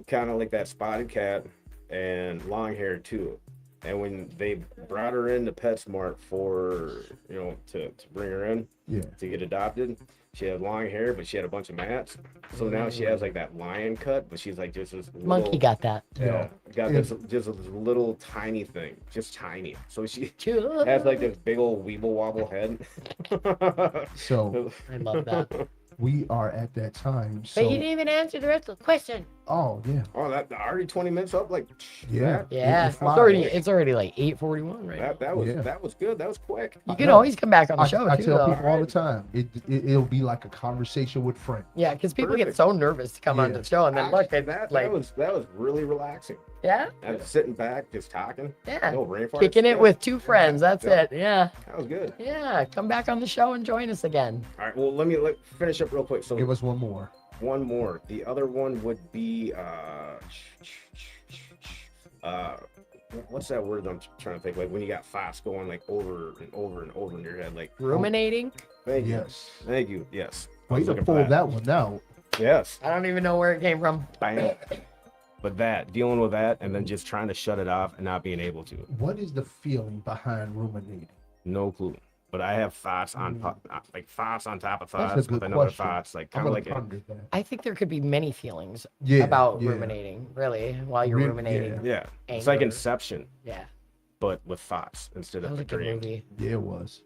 kind of like that spotted cat, and long hair too. And when they brought her into PetSmart for to bring her in Yeah. to get adopted, she had long hair, but she had a bunch of mats. So now she has like that lion cut, but she's like just this little, Monkey got that. yeah, got Yeah. this just this little tiny thing, just tiny. So she Cute. has like this big old weeble wobble head. So I love that. we are at that time. But you So, didn't even answer the rest of the question. oh yeah, Oh, that already 20 minutes up, like yeah, Yeah, flies. it's already like 8:41 right now. that was Yeah. that was good. That was quick. You can No. always come back on the show I too, tell though. people all the time, it'll be like a conversation with friends. Yeah, because people get Perfect. so nervous to come on Yeah. the show, and then look, they that like, that was really relaxing. yeah, I'm sitting back, just talking. yeah, No brain farts. kicking it Yeah, with two friends. That's Yeah. it. Yeah, that was good. yeah. Come back on the show and join us again. All right, well let me finish up real quick. So Give us one more. one more. The other one would be what's that word I'm trying to think? Like when you got thoughts going like over and over and over in your head. Like Ruminating. thank you, Yes. thank you. Yes. I Way was to looking pull for that one out. Yes. I don't even know where it came from. Bang. But dealing with that, and then just trying to shut it off and not being able to. What is the feeling behind ruminating? No clue. But I have thoughts on like thoughts on top of That's a thoughts good with another question. thoughts, like I'm kind of gonna like ponder that. I think there could be many feelings Yeah, about yeah. ruminating. Really, while you're Ru- ruminating. yeah. It's like Anger. Inception, Yeah, but with thoughts instead that of was the a good dream. movie. Yeah, it was.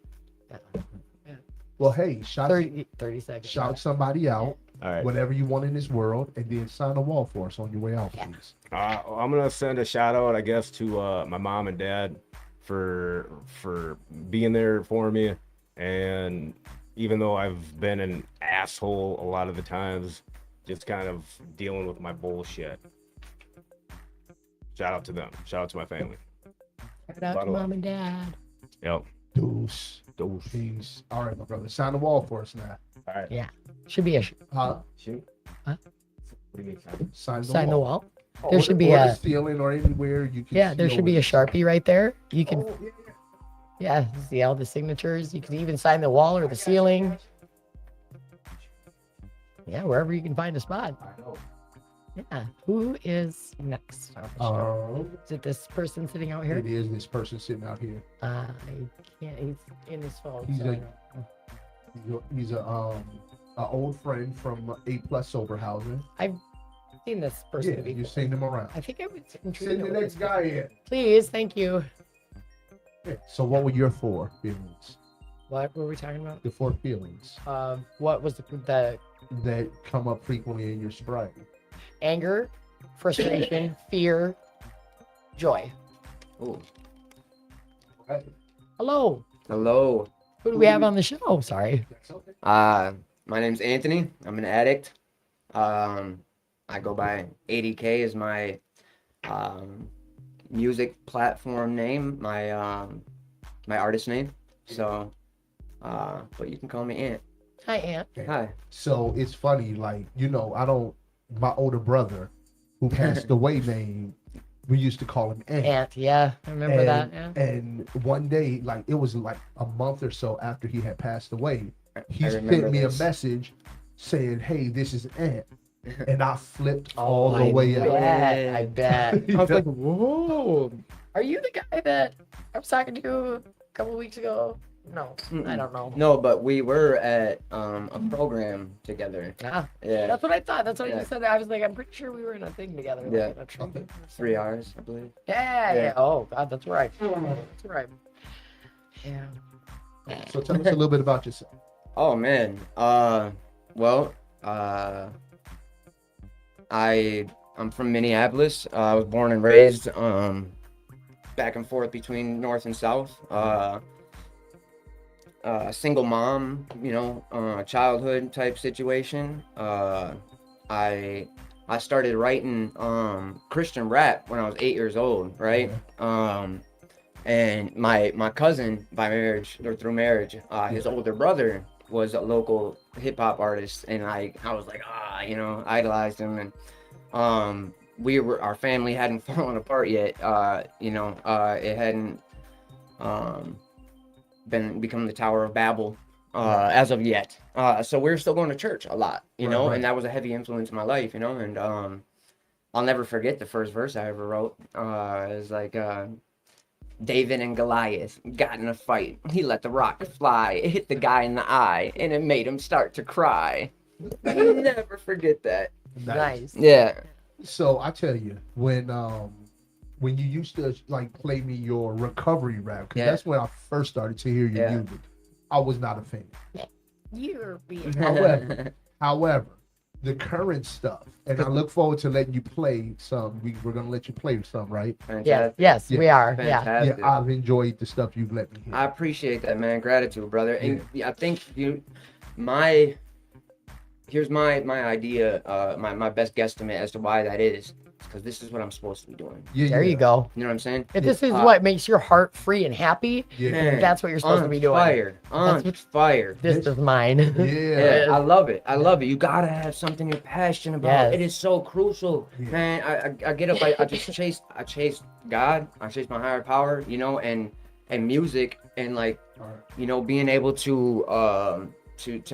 Yeah. Well, hey, shout 30 seconds. somebody out, All right. whatever you want in this world, and then sign a wall for us on your way out, Yeah. please. I'm gonna send a shout out, I guess, to my mom and dad for being there for me, and even though I've been an asshole a lot of the times, just kind of dealing with my bullshit. Shout out to them. Shout out to my family. Shout out to Bottle up. mom and dad. Yep. Deuce. Those. Peace. All right, my brother. Sign the wall for us now. All right. Should be a Shoot. Huh? What do you mean? Sign the wall. There should be or a the ceiling or anywhere you can. yeah. There should be a Sharpie right there. You can Oh, yeah. yeah see all the signatures. You can even sign the wall or the ceiling. Yeah, wherever you can find a spot. I know. Yeah. Who is next? on the show? Is it this person sitting out here? It is this person sitting out here. I can't. He's in his phone. He's so a- I don't- He's a old friend from A+ Sober Housing. I've seen this person Yeah, before. you've seen him around. I think I would Send the intrigued. next guy in. Please, thank you. Yeah. So what were your four feelings? What were we talking about? The four feelings What was the that come up frequently in your sobriety. anger, frustration, fear, joy? Oh, Okay. Hello. Hello. Who do we have on the show? Sorry. That's okay. My name's Anthony. I'm an addict. I go by 80K as my music platform name, my my artist name. So, but you can call me Ant. Hi, Aunt. Hi. So it's funny, like, my older brother who passed away name, we used to call him Ant. Aunt. Yeah, I remember that. Yeah. And one day, like it was like a month or so after he had passed away, he I sent remember me this. a message saying, "Hey, this is Ant," and I flipped Oh, all the way I out. bet. I bet. I was like, whoa. Are you the guy that I was talking to a couple weeks ago? No, I Mm-mm. don't know. No, but we were at a program together. Ah, Yeah, that's what I thought. That's what Yeah. you said. I was like, I'm pretty sure we were in a thing together. like, Yeah. in a trumpet or 3 something. hours, I believe. Yeah, yeah. Yeah. Oh, God, that's right. That's right. Yeah. So tell us a little bit about yourself. Oh man. Well, I'm from Minneapolis. I was born and raised back and forth between North and South. Single mom, childhood type situation. I started writing Christian rap when I was 8 years old, right? And my cousin by marriage or through marriage, his older brother was a local hip hop artist, and I was like, idolized him, and our family hadn't fallen apart yet. It hadn't become the Tower of Babel as of yet. So we were still going to church a lot, Right. and that was a heavy influence in my life, and I'll never forget the first verse I ever wrote. It was like, David and Goliath got in a fight. He let the rock fly. It hit the guy in the eye, and it made him start to cry. I'll never forget that. Nice. Yeah. So I tell you, when you used to like play me your recovery rap, because Yeah. that's when I first started to hear your Yeah. music, I was not a fan. You're being. However, the current stuff, and I look forward to letting you play some. We're gonna let you play some, right? Yes, Fantastic. yes, Yeah. we are. Yeah. Fantastic. Yeah, I've enjoyed the stuff you've let me hear. I appreciate that, man. Gratitude, brother. And I think my here's my idea, my best guesstimate as to why that is, because this is what I'm supposed to be doing. Yeah, There you go. You know what I'm saying? If this is Uh, what makes your heart free and happy, Yeah, Man, that's what you're supposed to be doing. Fire. On That's fire. This is mine. yeah. Yeah, I love it. I love it. You gotta have something you're passionate about. Yes. It is so crucial, Yeah. man. I get up. I chase God. I chase my higher power. And music and All right. being able to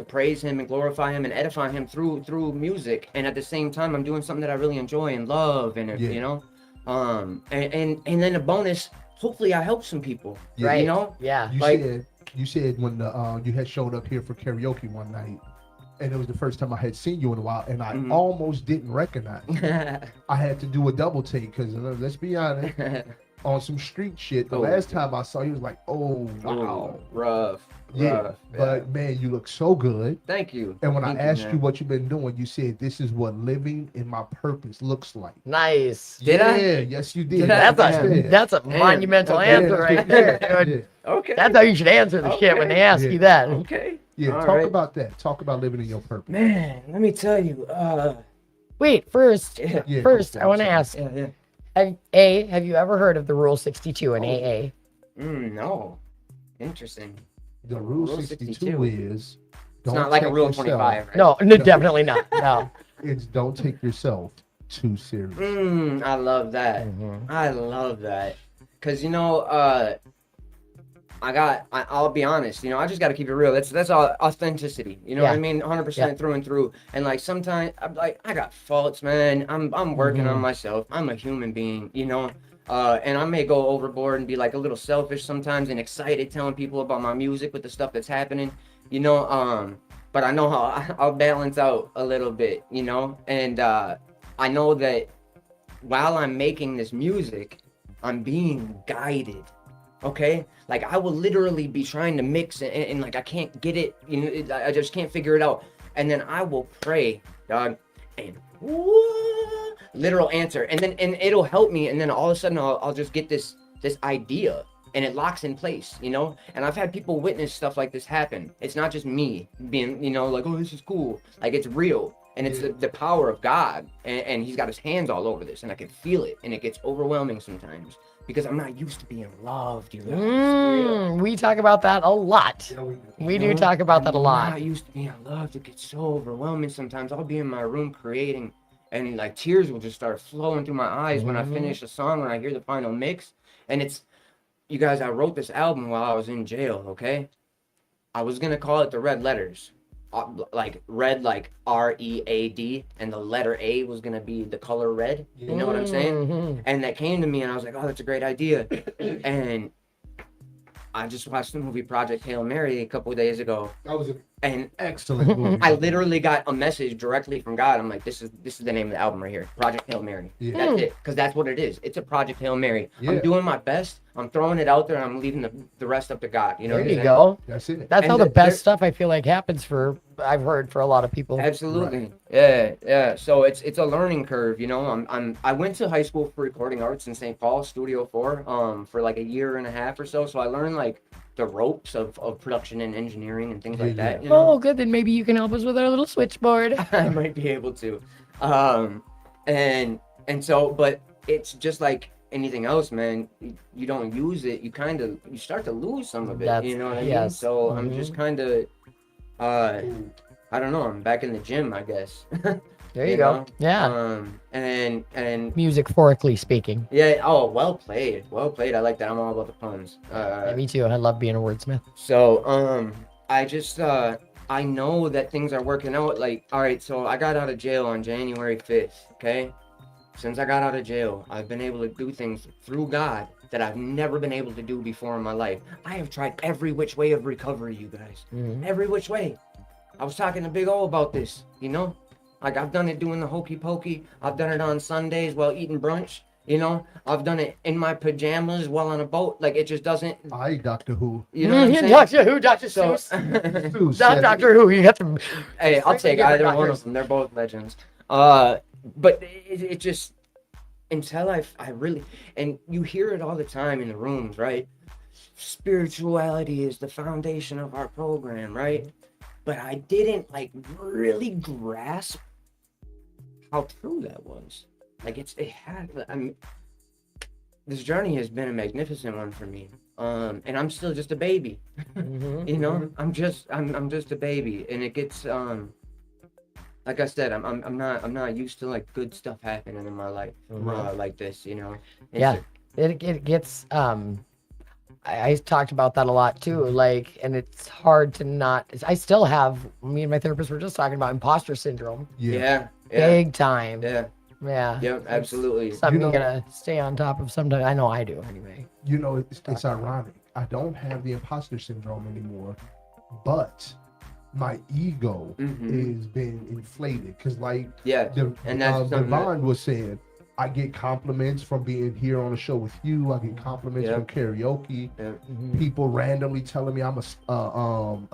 praise Him and glorify Him and edify Him through music. And at the same time, I'm doing something that I really enjoy and love. And Yeah. and then a bonus. Hopefully, I help some people. Yeah. Right. You know. Yeah. You said when you had showed up here for karaoke one night, and it was the first time I had seen you in a while, and I Mhm. almost didn't recognize you. I had to do a double take because let's be honest, on some street shit. The Oh. last time I saw you was like, oh wow, Ooh, rough. yeah. rough, But man, you look so good. Thank you. And when Thank I asked you man. what you've been doing, you said this is what living in my purpose looks like. Nice. Did yeah, I? yes, you did. Did I? That's a Damn. monumental Okay. answer right there, dude. Okay. That's how you should answer the shit when they ask Yeah. you that. Okay. Yeah, All talk right. about that. Talk about living in your purpose. Man, let me tell you. Wait, first, Yeah. Yeah, first, go I want to for it. ask, Yeah. have you ever heard of the Rule 62 in Oh. AA? No. Interesting. The rule Rule 62 62. is It's not like a take rule of yourself- 25, right? No, no, definitely not. No. It's don't take yourself too serious. I love that. Mhm. I love that. Cause I'll be honest, I just got to keep it real. That's all authenticity. You know what I Yeah. mean? 100% through and through. And like sometimes I'm like, I got faults, man. I'm working on myself. I'm a human being, and I may go overboard and be like a little selfish sometimes and excited telling people about my music with the stuff that's happening, but I know how I'll balance out a little bit, and I know that while I'm making this music, I'm being guided. Okay, like I will literally be trying to mix it and like I can't get it, I just can't figure it out, and then I will pray, dog, and literal answer, and it'll help me, and then all of a sudden I'll just get this idea, and it locks in place, and I've had people witness stuff like this happen. It's not just me being, like, oh, this is cool, like it's real. And it's the power of God, and He's got His hands all over this, and I can feel it, and it gets overwhelming sometimes because I'm not used to being loved. You know, We talk about that a lot. We do talk about that a I'm lot. not used to being loved. It gets so overwhelming sometimes. I'll be in my room creating, and like tears will just start flowing through my eyes when I finish a song, when I hear the final mix. And it's, you guys, I wrote this album while I was in jail. Okay, I was gonna call it The Red Letters. Like red, like READ, and the letter A was gonna be the color red. You know what I'm saying? Mhm. And that came to me, and I was like, "Oh, that's a great idea." And I just watched the movie Project Hail Mary a couple of days ago, That was an and excellent movie. I literally got a message directly from God. I'm like, "This is the name of the album right here, Project Hail Mary." Yeah. That's it, because that's what it is. It's a Project Hail Mary. Yeah. I'm doing my best. I'm throwing it out there, and I'm leaving the rest up to God. You know There what I'm you saying? go. That's it. That's And how the there- best stuff I feel like happens I've heard for a lot of people. Absolutely. Yeah. So it's a learning curve, I went to high school for recording arts in St. Paul, Studio 4, for like a year and a half or so. So I learned like the ropes of production and engineering and things like Yeah, that. Oh, good. Then maybe you can help us with our little switchboard. I might be able to. And so, but it's just like anything else, man, you don't use it, you start to lose some of it. That's- You know what I mean? yes. So I'm Mhm. just kind of, I don't know. I'm back in the gym, I guess. There you You go. know? Yeah. And Music-forically speaking. yeah. Oh, well played. Well played. I like that. I'm all about the puns. Yeah, me too. I love being a wordsmith. So, I just, I know that things are working out. Like, all right, so I got out of jail on January 5th, okay? Since I got out of jail, I've been able to do things through God that I've never been able to do before in my life. I have tried every which way of recovery, you guys. Mhm. Every which way. I was talking to Big O about this, you know? Like, I've done it doing the hokey pokey. I've done it on Sundays while eating brunch, you know? I've done it in my pajamas while on a boat. Like, it just doesn't, I Doctor Who. you know what I'm saying? Doctor Who, Dr. So, Seuss. Who Not said it? Doctor Who. You have to. hey, I'll take different either one doctors. of them. They're both legends. But it just, until I really, and you hear it all the time in the rooms, right? Spirituality is the foundation of our program, right? But I didn't like really grasp how true that was. Like I mean, this journey has been a magnificent one for me. And I'm still just a baby. Mhm. You know, I'm just a baby, and it gets like I said, I'm not used to like good stuff happening in my life like this, you know. It's Yeah. It gets I talked about that a lot too, like, and it's hard to not. I still have. Me and my therapist were just talking about imposter syndrome, yeah, big time. yeah, Yeah, yeah, absolutely. Something You you know- gotta stay on top of. Sometimes I know I do anyway. You know, it's ironic. I don't have the imposter syndrome anymore, but my ego Mhm. is being inflated because, like, Yeah, and that's something that- Devon was saying, I get compliments from being here on the show with you. I get compliments Yeah. from karaoke. yeah. People randomly telling me I'm a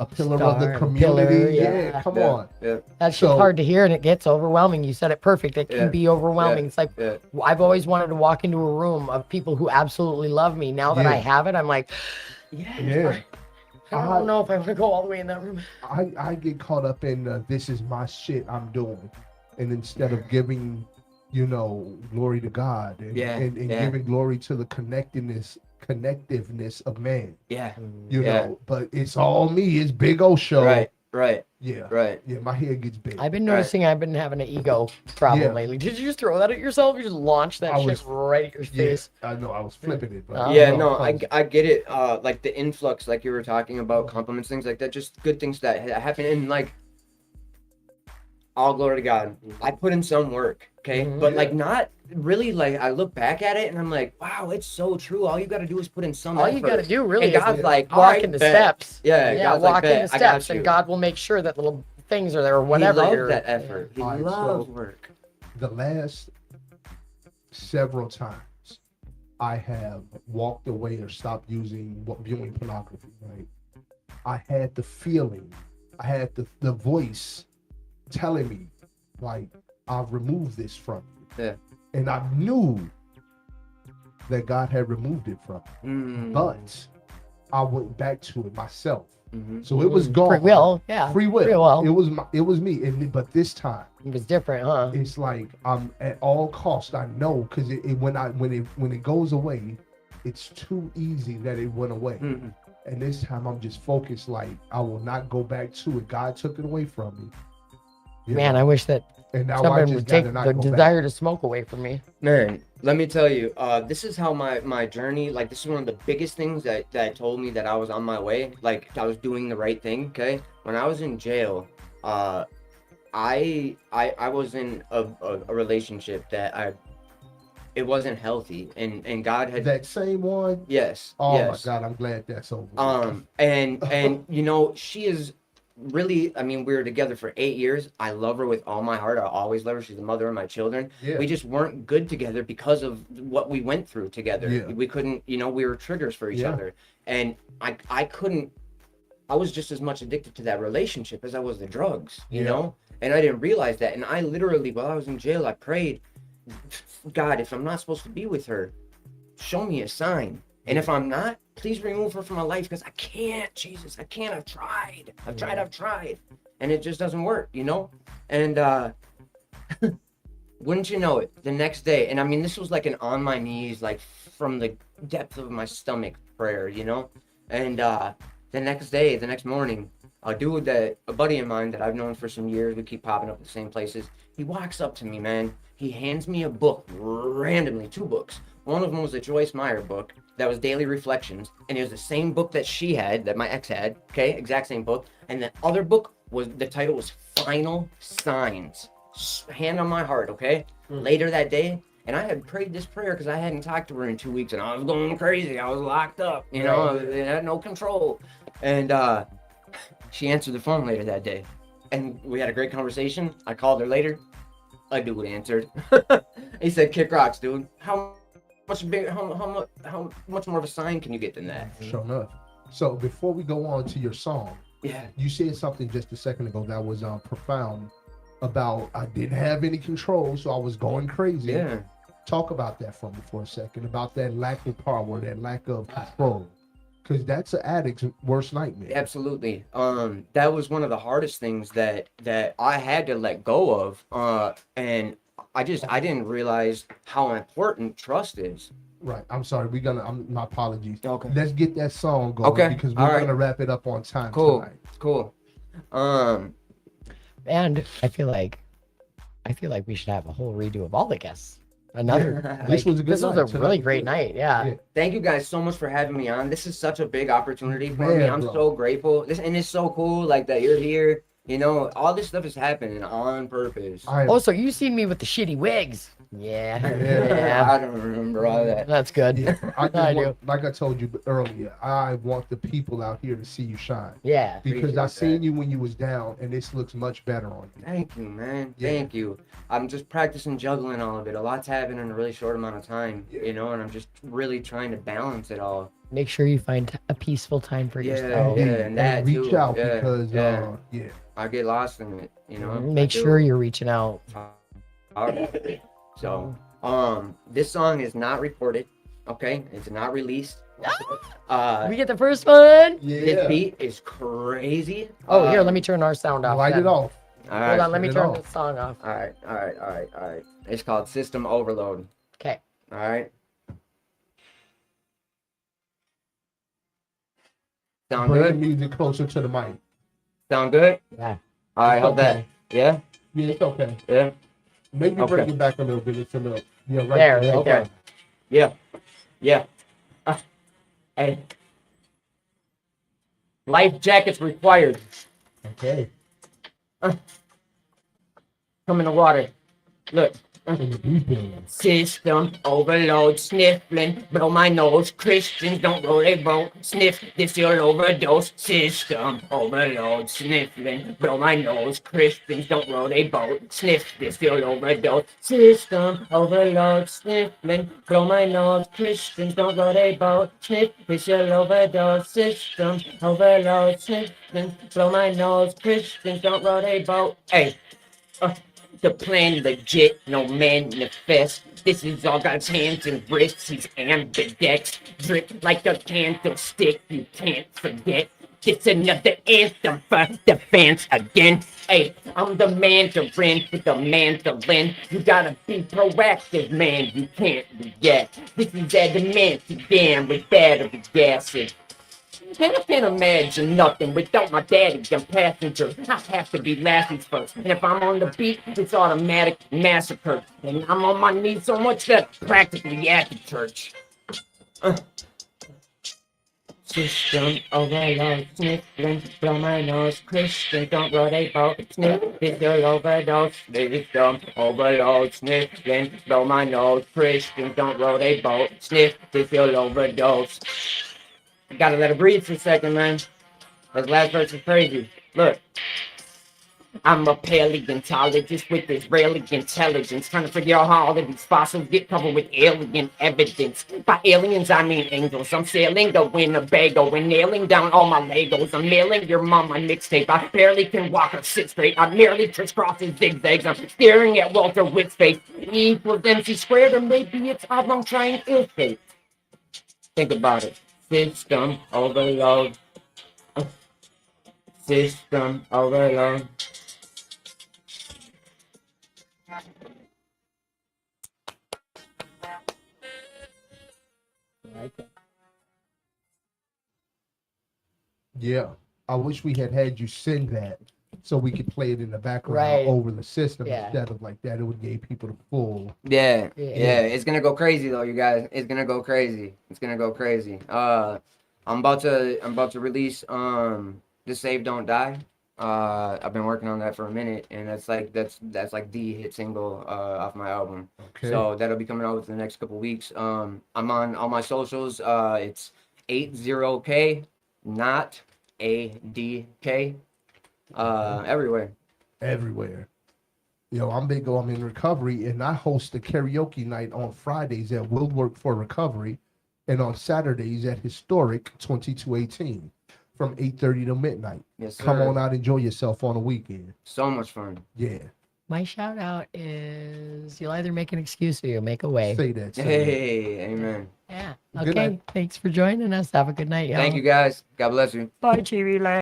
pillar of Star the and community. pillar, yeah. yeah. Come Yeah. on. Yeah, That's So- just hard to hear, and it gets overwhelming. You said it perfect. It can Yeah. be overwhelming. It's like yeah, I've always wanted to walk into a room of people who absolutely love me. Now that I Yeah. have it, I'm like, yeah. Yeah. I don't know if I want to go all the way in that room. I get caught up in this is my shit I'm doing, and instead of giving, glory to God and, Yeah, and yeah. giving glory to the connectiveness of man, yeah. you Yeah. know. But it's all me. It's Big O show. Right, Yeah. right. Yeah. My head gets big. I've been Right. noticing I've been having an ego problem Yeah. lately. Did you just throw that at yourself? You just launched that I shit was- right at your Yeah. face. I know. I was flipping it. But Oh. Yeah, you know, no, I get it. Like the influx, like you were talking about, compliments, things like that, just good things that happen. And like, all glory to God. I put in some work, okay? Mhm. But like, not really. Like, I look back at it and I'm like, wow, it's so true. All you got to do is put in some All effort. you got to do really And is God's like, all walk right, in the bet. steps. Yeah, God's like, walk in bet, the I got steps, and you. God will make sure that little things are there or whatever. He loves you're- that effort. He All right, loves so- work. the last several times I have walked away or stopped viewing pornography, right? I had the feeling, I had the voice telling me, like, I've removed this from you. Yeah. And I knew that God had removed it from me. Mm. But I went back to it myself. Mhm. So it was gone. Free will, yeah. Free will. Free will. It was me. But this time It was different, huh? it's like I'm at all costs. I know because when it goes away, it's too easy that it went away. Mhm. And this time I'm just focused. Like I will not go back to it. God took it away from me. You Man, know? I wish that and now I someone just would take gotta not the go back. desire to smoke away from me. Man, let me tell you, this is how my journey, like this is one of the biggest things that told me that I was on my way, like I was doing the right thing, okay? When I was in jail, I was in a relationship that it wasn't healthy, and God had, That same one. yes, Oh yes. my God, I'm glad that's over. And you know, she is really, I mean, we were together for 8 years. I love her with all my heart. I always love her. She's the mother of my children. Yeah. We just weren't good together because of what we went through together. Yeah. We couldn't, you know, we were triggers for each Yeah. other. And I couldn't, I was just as much addicted to that relationship as I was the drugs, you Yeah. know? And I didn't realize that. And I literally, while I was in jail, I prayed, God, if I'm not supposed to be with her, show me a sign. And if I'm not, please remove her from my life because I can't, Jesus, I can't. I've tried. I've tried. And it just doesn't work, you know? And Wouldn't you know it, the next day, and I mean, this was like an on my knees, like from the depth of my stomach prayer, you know? And the next day, the next morning, a buddy of mine that I've known for some years, we keep popping up at the same places, he walks up to me, man. He hands me a book randomly, 2 books. One of them was a Joyce Meyer book that was Daily Reflections, and it was the same book that she had, that my ex had, okay? Exact same book. And the other book the title was Final Signs. Hand on my heart, okay? Later that day, and I had prayed this prayer because I hadn't talked to her in 2 weeks, and I was going crazy. I was locked up, you know, I had no control. And she answered the phone later that day, and we had a great conversation. I called her later. A dude answered. He said, "Kick rocks, dude. How much more of a sign can you get than that?" Sure enough. So before we go on to your song, Yeah. you said something just a second ago that was profound about I didn't have any control, so I was going crazy. Yeah. Talk about that for me for a second, about that lack of power, that lack of control, because that's an addict's worst nightmare. Absolutely. That was one of the hardest things that I had to let go of. And I didn't realize how important trust is. Right. I'm sorry. My apologies. Okay. Let's get that song going because we're All right. gonna wrap it up on time Cool. tonight. Cool. And I feel like we should have a whole redo of all the guests. Another. This was a good This was night a tonight. really great night. Yeah. Yeah. Thank you guys so much for having me on. This is such a big opportunity for me. Man, I'm bro. so grateful. And it's so cool, like that you're here. You know, all this stuff is happening on purpose. Oh, so you seen me with the shitty wigs? Yeah. Yeah. I don't remember all that. That's good. I do. Like I told you earlier, I want the people out here to see you shine. Yeah. Because Appreciate I seen that. you when you was down, and this looks much better on you. Thank you, man. Yeah. Thank you. I'm just practicing juggling all of it. A lot's happening in a really short amount of time, Yeah. you know, and I'm just really trying to balance it all. Make sure you find a peaceful time for Yeah, yourself. yeah, and that reach too. out Yeah, because yeah. yeah. I get lost in it, you know. Make I do. sure you're reaching out. So, this song is not recorded, okay? It's not released. We get the first one. This beat is crazy. Oh, here, let me turn our sound off. Light then. it off. All Hold right, on, let me turn it turn off. this song off. all right. It's called System Overload. Okay. All right. Sound Bring the good? music closer to the mic. Sound good? Yeah. All right, It's hold that. okay. Yeah? Yeah, it's okay. Yeah? Maybe Okay. bring it back a little bit. It's a little. Yeah, right There, right Okay. there. Yeah. Yeah. Hey. Life jackets required. Okay. Come in the water. Look. In the deep end. System overload, sniffling, blow my nose. Christians don't roll a boat, sniff this your overdose. System overload, sniffling, blow my nose. Christians don't roll a boat, sniff this your overdose. System overload, sniffling, blow my nose. Christians don't roll a boat, sniff this your overdose. System overload, sniffling, blow my nose. Christians don't roll a boat. Hey. The plan legit, no manifest. This is all God's hands and wrists. He's ambidex, drip like a candlestick. You can't forget. It's another anthem for the fans again. Hey, I'm the Mandarin with the mandolin. You gotta be proactive, man. You can't react. This is adamantium with battery acid. Man, I can't imagine nothing without my daddy and passenger. I have to be Lassie's first. And if I'm on the beat, it's automatic massacre. And I'm on my knees so much that I'm practically at the church. System overload, sniffling, blow my nose. Christian, don't roll a boat. Sniff, this your overdose. System overload, sniffling, blow my nose. Christian, don't roll a boat. Sniff, this your overdose. You gotta let it breathe for a second, man. That last verse is crazy. Look. I'm a paleontologist with Israeli intelligence, trying to figure out how all of these fossils get covered with alien evidence. By aliens, I mean angels. I'm sailing the Winnebago and nailing down all my Legos. I'm mailing your mom my mixtape. I barely can walk or sit straight. I merely crisscrosses zigzags. I'm staring at Walter Whit's face. E equals MC squared, or maybe it's oblong triangle shape. Think about it. System overload. System overload. Yeah. I wish we had you send that so we could play it in the background Right. over the system Yeah. instead of like that. It would give people the full. Yeah, Yeah. yeah, it's gonna go crazy though, you guys. It's gonna go crazy. It's gonna go crazy. I'm about to release the Save Don't Die. I've been working on that for a minute, and that's like the hit single off my album. Okay. So that'll be coming out within the next couple weeks. I'm on all my socials. It's 80K, not ADK. Everywhere. Everywhere. Yo, I'm big on in recovery, and I host a karaoke night on Fridays at Will Work for Recovery, and on Saturdays at Historic 2218 from 8:30 to midnight. Yes, sir. Come on out, enjoy yourself on a weekend. So much fun. Yeah, My shout out is you'll either make an excuse or you'll make a way. say that. Say that. Hey, amen. Yeah. Good Okay. night. Thanks for joining us. Have a good night, y'all. Thank you guys. God bless you. Bye, TV Land.